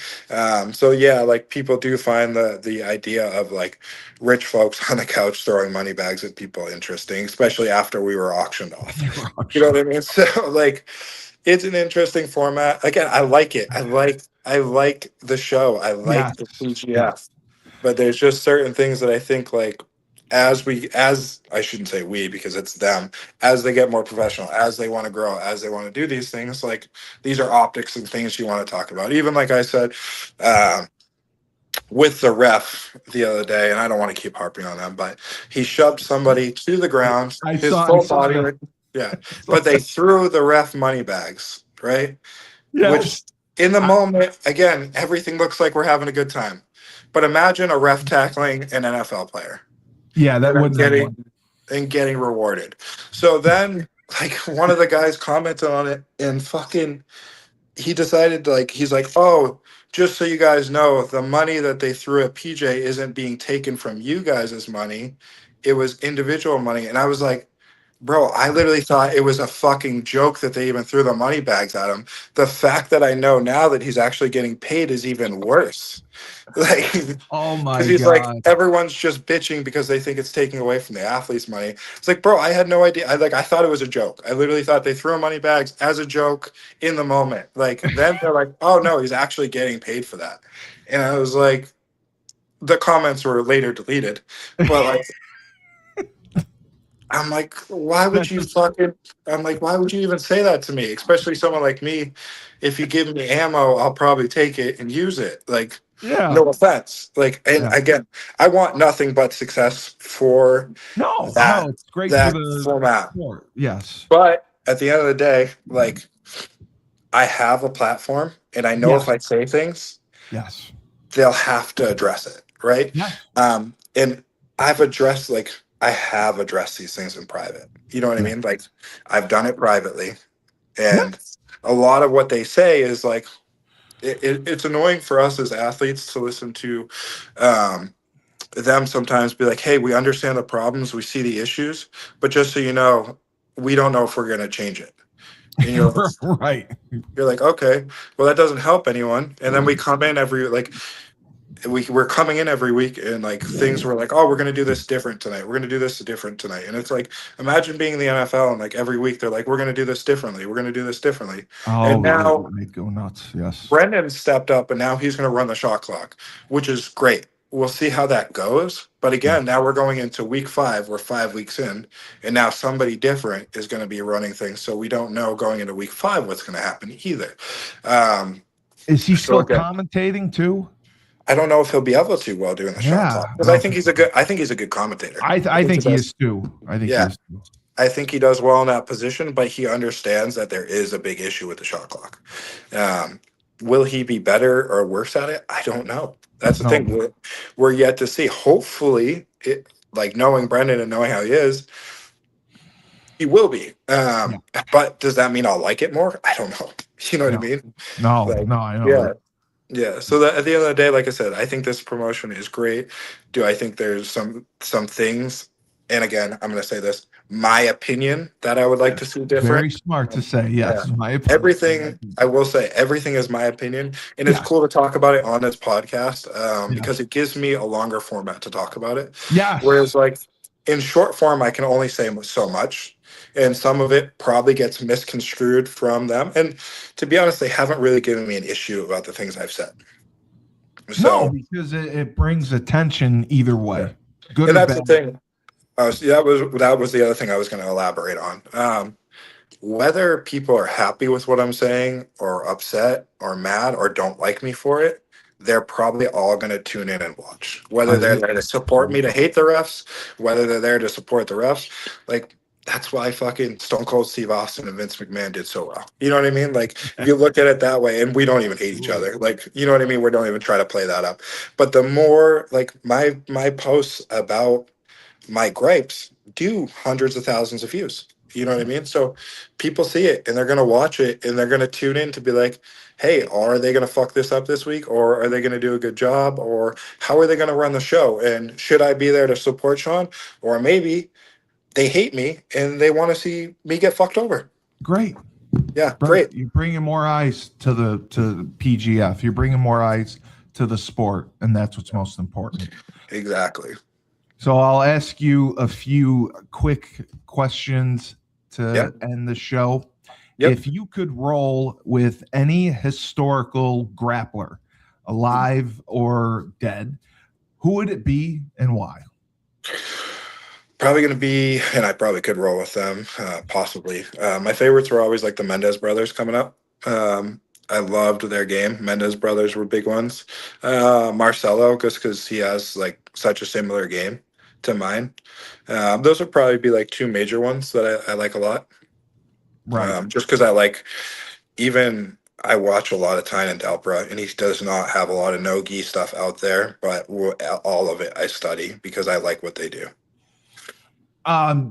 So yeah, like people do find the idea of like rich folks on the couch throwing money bags at people interesting, especially after we were auctioned off. You know what I mean? So like it's an interesting format. Again, I like it. I like the show. I like the PGF. But there's just certain things that I think like as I shouldn't say we because it's them, as they get more professional, as they want to grow, as they want to do these things, like these are optics and things you want to talk about. Even like I said, with the ref the other day, and I don't want to keep harping on them, but he shoved somebody to the ground. But they threw the ref money bags, right? Which in the moment, again, everything looks like we're having a good time. But imagine a ref tackling an NFL player.
Yeah, that would
getting rewarded. So then like one of the guys commented on it and fucking he decided like he's like, oh, just so you guys know, the money that they threw at PJ isn't being taken from you guys' money. It was individual money. And I was like, bro, I literally thought it was a fucking joke that they even threw the money bags at him. The fact that I know now that he's actually getting paid is even worse. Like,
Oh
because
my
he's like,
God.
everyone's just bitching because they think it's taking away from the athletes' money. It's like, bro, I had no idea. I thought it was a joke. I literally thought they threw money bags as a joke in the moment. Like then they're like, oh no, he's actually getting paid for that. And I was like, the comments were later deleted, but like I'm like, why would
That's
you
just,
fucking? I'm like, why would you even say that to me? Especially someone like me. If you give me ammo, I'll probably take it and use it. Like,
yeah.
no offense. Like, and
Yeah.
again, I want nothing but success for
No,
that
no, it's great for
that
the
format.
sport. Yes.
But at the end of the day, like, I have a platform, and I know
Yes.
if I say things,
Yes.
they'll have to address it, right?
Yes.
And I have addressed these things in private. You know what I
Yeah.
mean? Like I've done it privately,
Yeah.
and a lot of what they say is like it's annoying for us as athletes to listen to um, them sometimes be like, "Hey, we understand the problems, we see the issues, but just so you know, we don't know if we're going to change it." And
Right.
you're like, okay, well that doesn't help anyone. And then we come in every like we're coming in every week and like things were like, oh, we're gonna do this different tonight. We're gonna do this different tonight. And it's like, imagine being in the NFL and like every week they're like, we're gonna do this differently. We're gonna do this differently. And
Oh,
now
they'd go nuts. Yes.
Brendan stepped up and now he's gonna run the shot clock, which is great. We'll see how that goes. But
Yeah.
again, now we're going into week 5. We're 5 weeks in, and now somebody different is going to be running things. So we don't know going into week 5 what's going to happen either. Um,
Is he
so
still
again,
commentating too?
I don't know if he'll be able to while doing the shot
Yeah.
clock because
I
I
don't
think
think
he's a good. I think he's a good commentator.
I
He
think he
does.
is too. I think he
Yeah,
is too.
I think he does well in that position, but he understands that there is a big issue with the shot clock. Um, will he be better or worse at it? I don't know. That's the
No.
thing. We're yet to see. Hopefully, like knowing Brendan and knowing how he will be.
Yeah.
But does that mean I'll like it more? I don't know. You know what I
No.
mean?
No.
Like,
No. I know
yeah.
that.
Yeah. So that at the end of the day, like I said, I think this promotion is great. Do I think there's some things, and again, I'm gonna say this, my opinion that I would like
Yes.
to see different.
Very smart to
Um,
say.
yeah.
Yes. My opinion.
Everything I will say, everything is my opinion. And it's
Yes.
cool to talk about it on this podcast because
Yes.
it gives me a longer format to talk about it.
Yes.
Whereas like in short form, I can only say so much. And some of it probably gets misconstrued from them. And to be honest, they haven't really given me an issue about the things I've said.
No,
So,
because it brings attention either
yeah.
way, good
And
or
that's
bad.
the thing. That was the other thing I was going to elaborate on. Whether people are happy with what I'm saying, or upset, or mad, or don't like me for it, they're probably all going to tune in and watch. Whether they're there to support me to hate the refs, whether they're there to support the refs, like that's why fucking Stone Cold Steve Austin and Vince McMahon did so well. You know what I mean? Like if you look at it that way, and we don't even hate each other. Like you know what I mean? We don't even try to play that up. But the more like my posts about my gripes do hundreds of thousands of views. You know what I mean? So people see it and they're going to watch it and they're going to tune in to be like, hey, are they going to fuck this up this week? Or are they going to do a good job? Or how are they going to run the show? And should I be there to support Sean? Or maybe they hate me and they want to see me get fucked over.
Great.
Yeah,
Right.
great.
You're bringing more eyes to the PGF. You're bringing more eyes to the sport, and that's what's most important.
Exactly.
So I'll ask you a few quick questions
Yeah.
to end the show.
Yep.
If you could roll with any historical grappler, alive or dead, who would it be and why?
Probably going to be, and I probably could roll with them, possibly. My favorites were always like the Mendez brothers coming up. I loved their game. Mendez brothers were big ones. Marcelo, just because he has like such a similar game to mine. Those would probably be like two major ones that I like a lot.
Right.
Just because I like, even I watch a lot of Tyne and Delpra, and he does not have a lot of no-gi stuff out there, but all of it I study because I like what they do.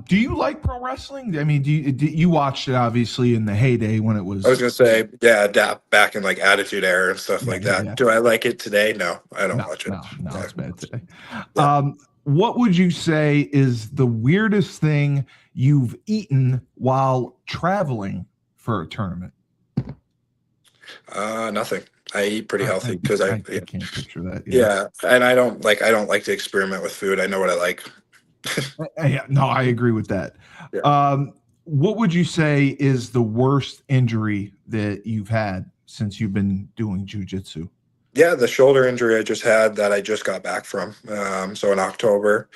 Do you like pro wrestling? I mean, you watched it obviously in the heyday when it
I was
was?
gonna say, yeah, adapt back in like Attitude Era and stuff
Yeah,
like
yeah,
that.
yeah.
Do I like it today? No, I don't
No,
watch it.
no, no,
Yeah,
it's bad today.
yeah.
What would you say is the weirdest thing you've eaten while traveling for a tournament?
Nothing. I eat pretty healthy because
I can't picture that. Yeah.
yeah, and I don't like to experiment with food. I know what I like.
Yeah, no, I agree with that.
Yeah.
What would you say is the worst injury that you've had since you've been doing jujitsu?
Yeah, the shoulder injury I just had that I just got back from. So in October,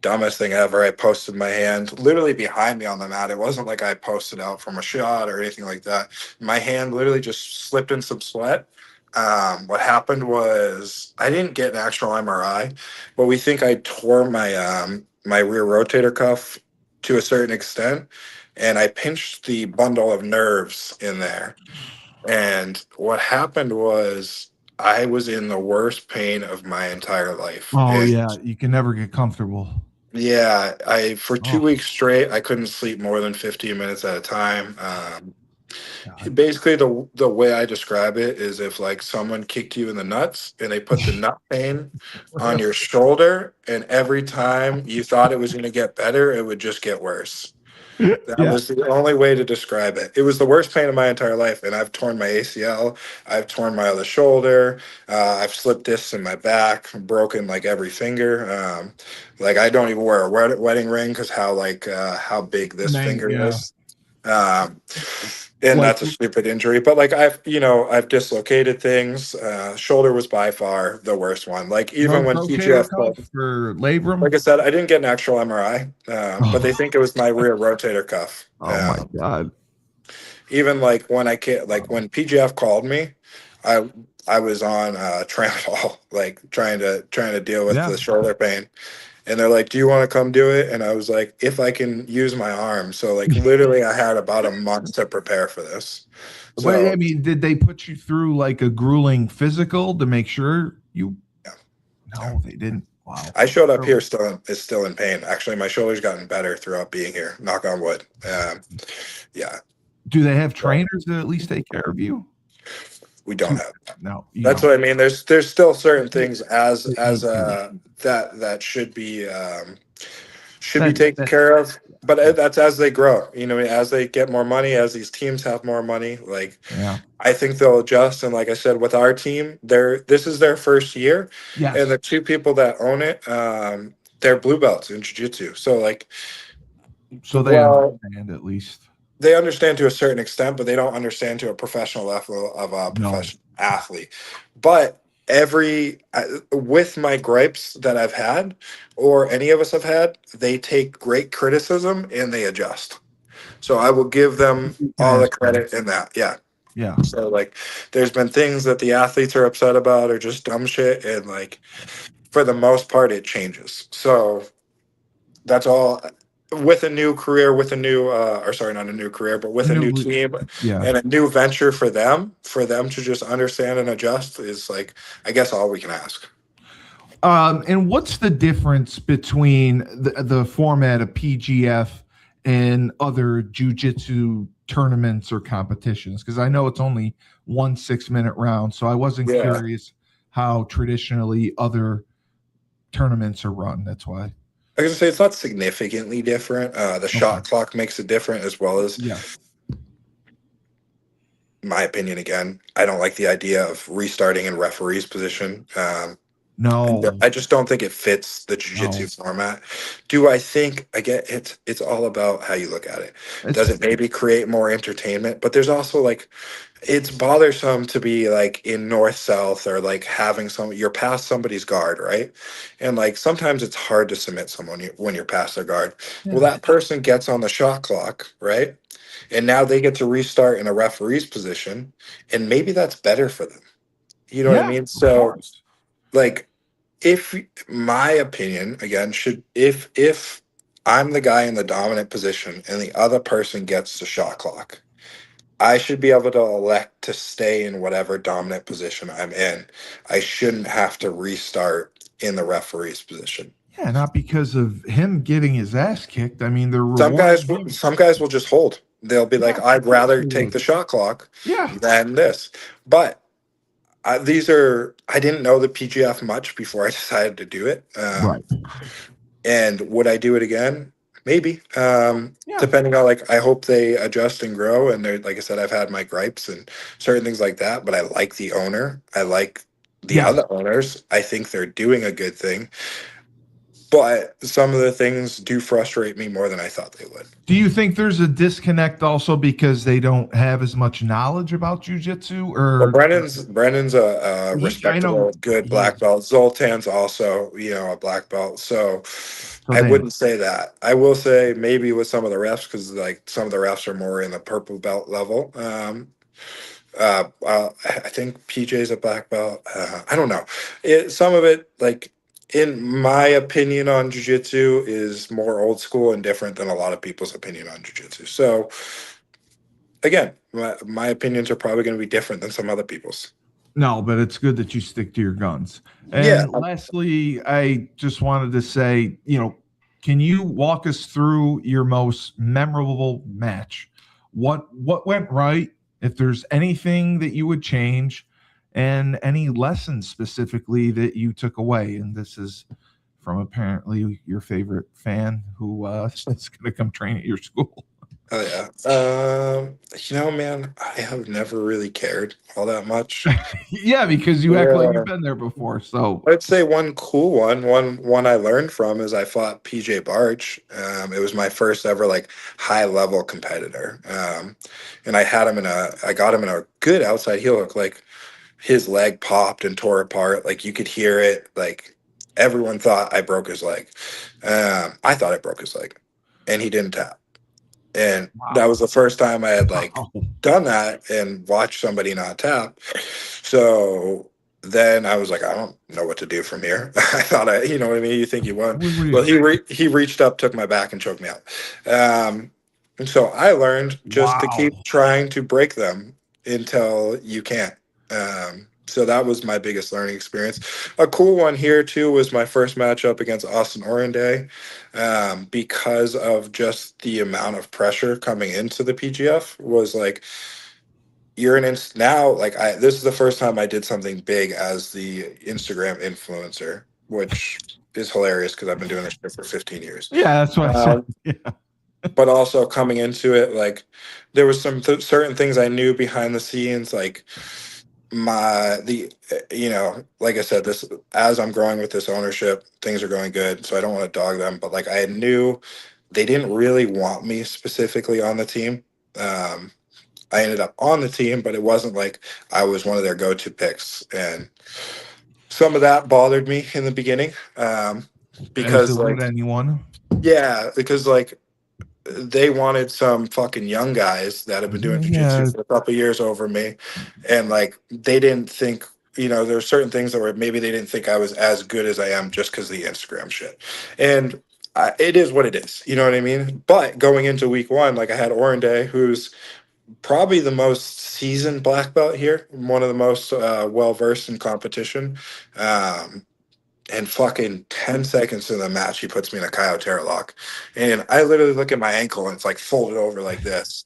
dumbest thing ever. I posted my hand literally behind me on the mat. It wasn't like I posted out from a shot or anything like that. My hand literally just slipped in some sweat. What happened was I didn't get an actual MRI, but we think I tore my rear rotator cuff to a certain extent, and I pinched the bundle of nerves in there. And what happened was I was in the worst pain of my entire life.
Oh
And
yeah, you can never get comfortable.
yeah, I for two
Oh
weeks straight I couldn't sleep more than 15 minutes at a time.
God.
Basically the way I describe it is if like someone kicked you in the nuts and they put the nut pain on your shoulder, and every time you thought it was going to get better, it would just get worse. That
Yeah.
was the only way to describe it. It was the worst pain of my entire life, and I've torn my ACL, I've torn my other shoulder, I've slipped discs in my back, broken like every finger. Like I don't even wear a wedding ring because how big this finger
Yeah.
is. Um, and
Like
that's a stupid injury, but like I've dislocated things. Shoulder was by far the worst one. Like even when
rotator
TGF
cuff
called,
or
like
labrum.
I said, I didn't get an actual MRI, but they
Oh,
think it was my rear rotator cuff.
oh my God.
Even like when like when PGF called me, I I was on tramadol, like trying to deal with
Yeah.
the shoulder pain, and they're like, "Do you want to come do it?" And I was like, "If I can use my arm." So like literally, I had about a month to prepare for this.
But I
So
mean, did they put you through like a grueling physical to make sure you?
yeah, yeah.
No, they didn't. Wow.
I showed up
So,
here still in pain. Actually, my shoulder's gotten better throughout being here. Knock on wood. Yeah,
do they have
so
trainers that at least take care of you?
we don't have.
No, you
That's
don't.
what I mean. There's still certain things
They
as
need to.
that should be
That
taken
that
care of. But
yeah,
that's as they grow. You know, as they get more money, as these teams have more money. Like
yeah.
I think they'll adjust. And like I said, with our team, this is their first year, and
Yes.
the two people that own it, they're blue belts in jiu-jitsu. So like,
So they
well,
understand at least.
they understand to a certain extent, but they don't understand to a professional level of a
No.
professional athlete. But with my gripes that I've had, or any of us have had, they take great criticism and they adjust. So I will give them
You can
all the
ask them.
credit in that. Yeah.
Yeah.
So like, there's been things that the athletes are upset about or just dumb shit, and like for the most part, it changes. So that's all. With a new career, with a new or sorry, not a new career, but with a new
New,
team
yeah.
and a new venture for them to just understand and adjust is like, I guess, all we can ask.
And what's the difference between the format of PGF and other jujitsu tournaments or competitions? Because I know it's only 1 6 minute round, so I wasn't
Yeah,
curious how traditionally other tournaments are run. That's why.
I was gonna say it's not significantly different. The
Okay.
shot clock makes it different, as well as,
Yeah.
my opinion. Again, I don't like the idea of restarting in referee's position.
No.
I just don't think it fits the jiu-jitsu
No.
format. Do I think I get it? It's all about how you look at it. Does
It's
it maybe create more entertainment? But there's also like, it's bothersome to be like in north south, or like having you're past somebody's guard, right? And like sometimes it's hard to submit someone when you're past their guard. Well,
yeah.
that person gets on the shot clock, right? And now they get to restart in a referee's position, and maybe that's better for them. You know what I
Yeah.
mean?
Of
So
course.
like, if my opinion again should if I'm the guy in the dominant position and the other person gets the shot clock, I should be able to elect to stay in whatever dominant position I'm in. I shouldn't have to restart in the referee's position.
Yeah, not because of him getting his ass kicked. I mean, they're
Some guys,
rewarding him.
some guys will just hold. They'll be
Yeah,
like,
of
"I'd
course
rather
they
take
would.
the shot clock
Yeah,
than this." But these are, I didn't know the PGF much before I decided to do it.
right.
And would I do it again? Maybe.
Yeah,
Depending on, like, I hope they adjust and grow. And they're, like I said, I've had my gripes and certain things like that, but I like the owner. I like the
yes.
other owners. I think they're doing a good thing. But some of the things do frustrate me more than I thought they would.
Do you think there's a disconnect also because they don't have as much knowledge about jujitsu,
Well,
or
Brennan's a
I know
respectable, good
he
black
is.
belt. Zoltan's also, a black belt. So
So
I
then,
wouldn't say that. I will say maybe with some of the refs, because like some of the refs are more in the purple belt level. I think PJ's a black belt. I don't know. Some of it, like in my opinion on jujitsu, is more old school and different than a lot of people's opinion on jujitsu. So again, my opinions are probably going to be different than some other people's.
no, but it's good that you stick to your guns.
Yeah,
And lastly, I just wanted to say, can you walk us through your most memorable match? What went right? If there's anything that you would change, and any lessons specifically that you took away. And this is from apparently your favorite fan who is going to come train at your school.
oh yeah. Man, I have never really cared all that much.
Yeah, because you act like you've
Yeah.
been there before. So
I'd say one cool one I learned from is I fought PJ Barch. It was my first ever like high level competitor. And I got him in a good outside heel hook. Like his leg popped and tore apart. Like you could hear it. Like everyone thought I broke his leg. I thought I broke his leg, and he didn't tap. And that
wow.
was the first time I had like
Wow.
done that and watched somebody not tap. So then I was like, I don't know what to do from here. I thought you know what I mean? You think you won.
What do you
Well,
do?
he reached up, took my back, and choked me out. And so I learned just to
Wow.
keep trying to break them until you can't. So that was my biggest learning experience. A cool one here too was my first matchup against Austin Orenday, because of just the amount of pressure coming into the PGF was like you're now like I this is the first time I did something big as the Instagram influencer, which is hilarious because I've been doing this shit for 15 years.
Yeah, that's what I said.
Um,
Yeah.
but also coming into it, like there was some certain things I knew behind the scenes, like like I said, this as I'm growing with this ownership, things are going good, so I don't want to dog them, but like I knew they didn't really want me specifically on the team. um I ended up on the team, but it wasn't like I was one of their go-to picks, and some of that bothered me in the beginning,
As it
because
would
like
anyone.
yeah, because like they wanted some fucking young guys that have been doing
Yeah.
jujitsu for a couple years over me, and like they didn't think, there were certain things that were maybe they didn't think I was as good as I am just because of the Instagram shit, and it is what it is. You know what I mean? But going into week one, like I had Orenday, who's probably the most seasoned black belt here, one of the most well versed in competition. Um, and fucking 10 seconds in the match, he puts me in a coyote lock. And I literally look at my ankle and it's like folded over like this.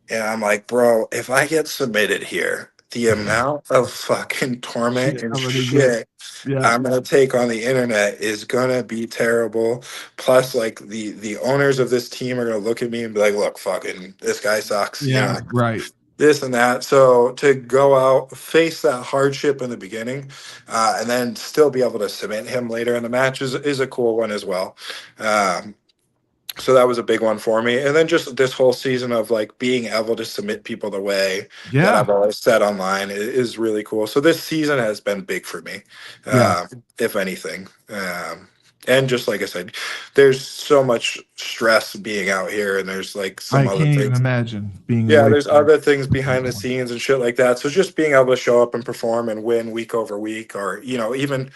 And I'm like, bro, if I get submitted here, the amount of fucking torment
Shit,
and
I'm gonna get.
shit
Yeah.
I'm gonna take on the internet is gonna be terrible. Plus, like the owners of this team are gonna look at me and be like, look, fucking this guy sucks,
Yeah. Right.
this and that. So to go out, face that hardship in the beginning, and then still be able to submit him later in the match is a cool one as well. Um, so that was a big one for me. And then just this whole season of like being able to submit people the way that
Yeah.
I've always said online is really cool. So this season has been big for me,
Yeah.
if anything. And just like I said, there's so much stress being out here, and there's like some
I
other
can't even
things.
imagine being
Yeah,
away
there's
from
other things
loved
behind the
ones.
scenes and shit like that. So just being able to show up and perform and win week over week, or even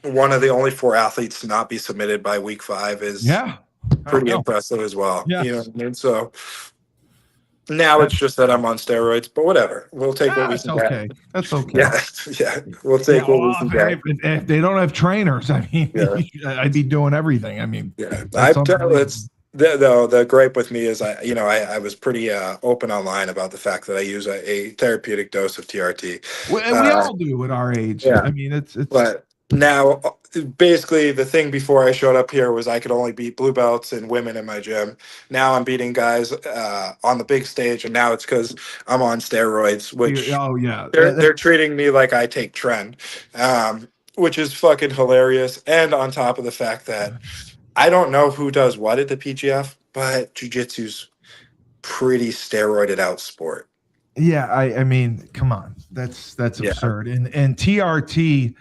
one of the only four athletes to not be submitted by week 5 is
Yeah. I
pretty
know.
impressive as well. You know
Yes.
what I mean? So Now it's
That,
just that I'm on steroids, but whatever. We'll take what we
that's
can get.
okay. That's okay.
Yeah, yeah. We'll
Yeah.
take what we
Well,
can get.
if they don't have trainers, I
Yeah,
mean, I'd be doing everything. I mean,
yeah.
that's
It's
unbelievable.
the gripe with me is I was pretty open online about the fact that I use a therapeutic dose of TRT.
We
Uh,
all do at our age.
yeah,
I mean, it's
but now, basically, the thing before I showed up here was I could only beat blue belts and women in my gym. Now I'm beating guys on the big stage, and now it's because I'm on steroids, which
oh yeah.
they're treating me like I take trend, which is fucking hilarious. And on top of the fact that I don't know who does what at the PGF, but jujitsu's pretty steroided out sport.
Yeah, I mean, come on, that's
Yeah,
absurd. And TRT,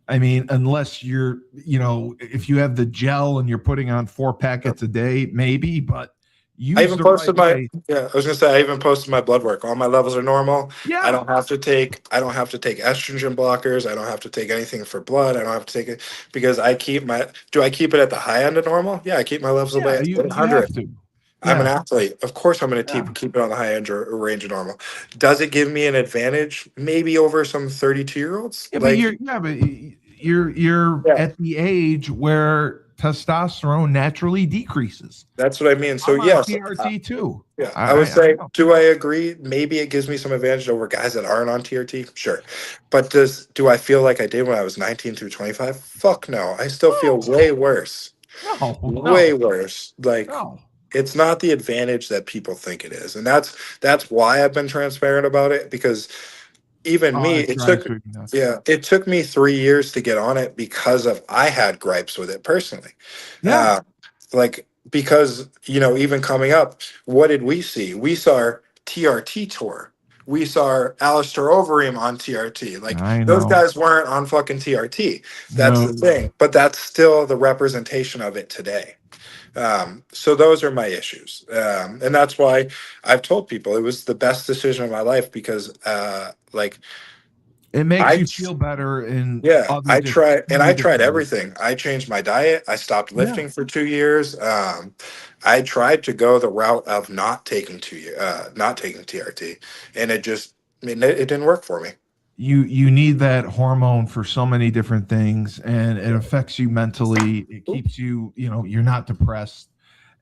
I mean, unless you're, if you have the gel and you're putting on 4 packets a day, maybe, but
I
use
even
the right
posted my
way.
yeah. I was gonna say I even posted my blood work. All my levels are normal.
Yeah,
I don't have to take estrogen blockers. I don't have to take anything for blood. I don't have to take it because I keep my. Do I keep it at the high end of normal? Yeah, I keep my levels
yeah,
away at
you have
100.
to.
I'm an
Yeah,
athlete. Of course, I'm going to
yeah.
keep it on the high end range of normal. Does it give me an advantage? Maybe over some 32-year-olds. Like,
But you're
yeah,
at the age where testosterone naturally decreases.
that's what I mean. So
I'm on
yes,
TRT too.
yeah, I would
I
say,
know.
do I agree? Maybe it gives me some advantage over guys that aren't on TRT. Sure, but do I feel like I did when I was 19 through 25? Fuck no. I still feel
No,
way worse.
no,
Way
no,
worse. Like,
no.
it's not the advantage that people think it is, and that's why I've been transparent about it because even
Oh,
me,
it drives me nuts.
it took me 3 years to get on it because of I had gripes with it personally.
Yeah,
Uh, like because even coming up, what did we see? We saw TRT tour. We saw Alistair Overeem on TRT. Like
I
those
know.
guys weren't on fucking TRT. That's the
No,
thing. But that's still the representation of it today. So those are my issues, and that's why I've told people it was the best decision of my life because,
it makes
I,
you feel better in
yeah,
other so
I
many
tried
different ways.
everything. I changed my diet. I stopped
Yeah.
lifting for 2 years. I tried to go the route of not taking TRT, and it didn't work for me.
You need that hormone for so many different things, and it affects you mentally. It
Oop,
keeps you, you're not depressed,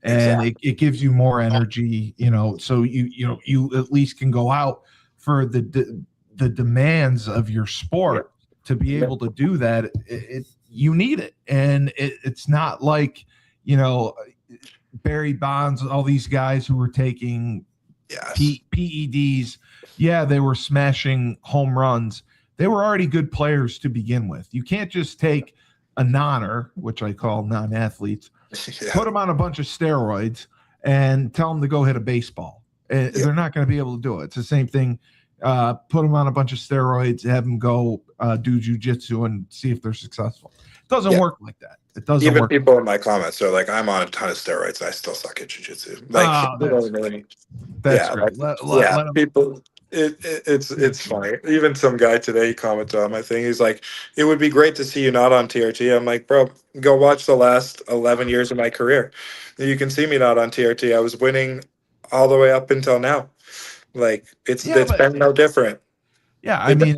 and
exactly.
it gives you more energy, so you at least can go out for the demands of your
Yeah.
sport to be
Yeah.
able to do that. You need it, and it's not like, you know Barry Bonds, all these guys who were taking
Yes.
PEDs. Yeah, they were smashing home runs. They were already good players to begin with. You can't just take a noner, which I call non-athletes,
Yeah.
put them on a bunch of steroids and tell them to go hit a baseball.
Yeah.
They're not going to be able to do it. It's the same thing. Put them on a bunch of steroids, have them go do jujitsu and see if they're successful. It doesn't
Yeah.
work like that. It doesn't
Even
work.
people in my comments are like, I'm on a ton of steroids and I still suck at jujitsu. Like,
Oh, that's
yeah, like,
great.
yeah,
Let them.
people. It's funny. Even some guy today commented on my thing. He's like, "It would be great to see you not on TRT." I'm like, "Bro, go watch the last 11 years of my career. You can see me not on TRT. I was winning all the way up until now. Like,
Yeah,
it's
but
been no different."
yeah, I
It,
mean,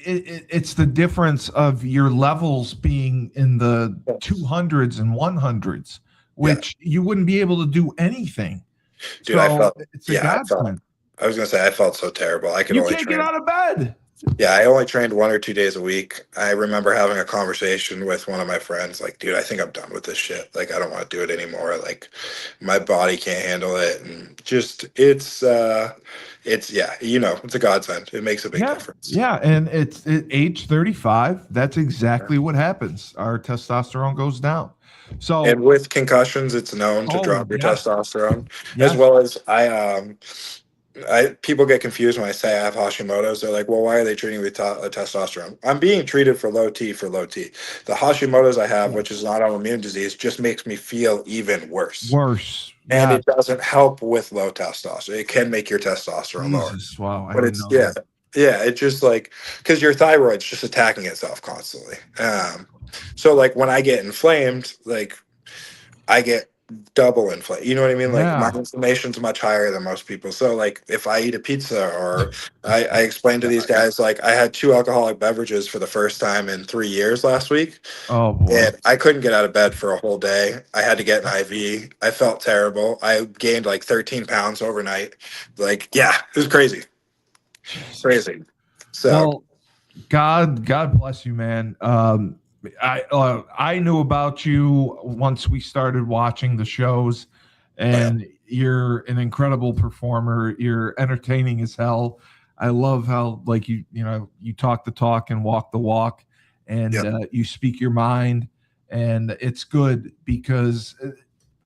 it's the difference of your levels being in the 200s and 100s,
yeah,
which you wouldn't be able to do anything.
dude, I
So
felt.
it's a
Yeah, I felt.
godsend.
I was gonna say I felt so terrible. I could
You
only
can't get
train.
out of bed.
Yeah, I only trained 1 or 2 days a week. I remember having a conversation with one of my friends, like, dude, I think I'm done with this shit. Like, I don't want to do it anymore. Like, my body can't handle it. And just, yeah, it's a godsend. It makes a big
Yeah,
difference.
yeah, and it's at age 35. That's exactly what happens. Our testosterone goes down.
And
So,
with concussions, it's known to
oh
drop your
yes,
testosterone, as
yes,
well as people get confused when I say I have Hashimoto's. They're like, "Well, why are they treating me with testosterone?" I'm being treated for low T for low T. The Hashimoto's I have, which is
yes,
an autoimmune disease, just makes me feel even worse,
worse.
and
Yeah,
it doesn't help with low testosterone. It can make your testosterone lower,
Jesus, wow, I
but
didn't
it's
know
yeah,
that.
yeah. It's just like because your thyroid's just attacking itself constantly. So like when I get inflamed, like I get double inflate. You know what I mean? Like my
Yeah.
inflammation's much higher than most people. So like if I eat a pizza, or I explained to these guys, like I had 2 alcoholic beverages for the first time in 3 years last week,
Oh boy.
and I couldn't get out of bed for a whole day. I had to get an IV. I felt terrible. I gained like 13 pounds overnight. Like, yeah, it was crazy.
Jesus.
Crazy. So,
Well, God bless you, man. I knew about you once we started watching the shows,
oh, yeah.
and you're an incredible performer. You're entertaining as hell. I love how like you talk the talk and walk the walk, and
Yep.
you speak your mind, and it's good because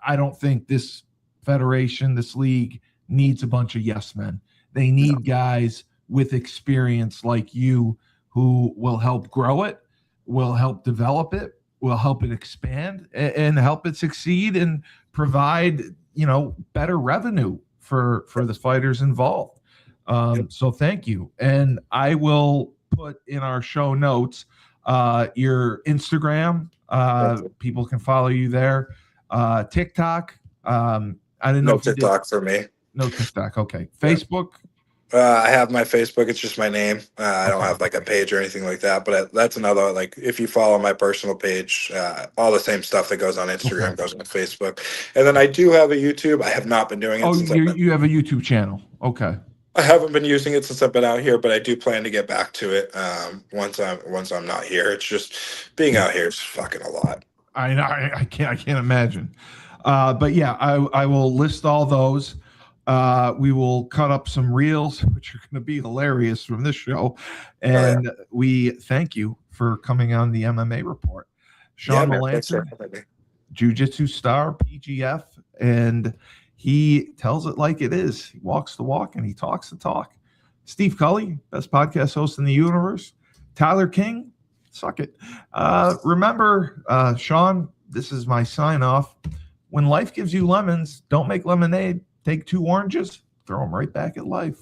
I don't think this federation, this league needs a bunch of yes men. They
No.
need guys with experience like you who will help grow it, will help develop it, will help it expand and help it succeed and provide, better revenue for the fighters involved.
Yep.
So thank you. And I will put in our show notes your Instagram. People can follow you there. TikTok. I didn't know
No
if you did.
TikTok for me.
No TikTok. Okay.
Yeah.
Facebook.
I have my Facebook. It's just my name. I don't
Okay.
have like a page or anything like that. But that's another, like, if you follow my personal page, all the same stuff that goes on Instagram
Okay.
goes on Facebook. And then I do have a YouTube. I have not been doing it
Oh,
since
you have a YouTube channel. Okay.
I haven't been using it since I've been out here, but I do plan to get back to it once I'm not here. It's just being out here is fucking a lot.
I can't imagine. But yeah, I will list all those. We will cut up some reels, which are going to be hilarious from this show. And we thank you for coming on the MMA Report. Shawn
Man, thanks for
Melanson,
having me.
Jiu Jitsu star, PGF, and he tells it like it is. He walks the walk and he talks the talk. Steve Cully, best podcast host in the universe. Tyler King, suck it. Remember, Shawn, this is my sign off. When life gives you lemons, don't make lemonade. Take 2 oranges, throw them right back at life.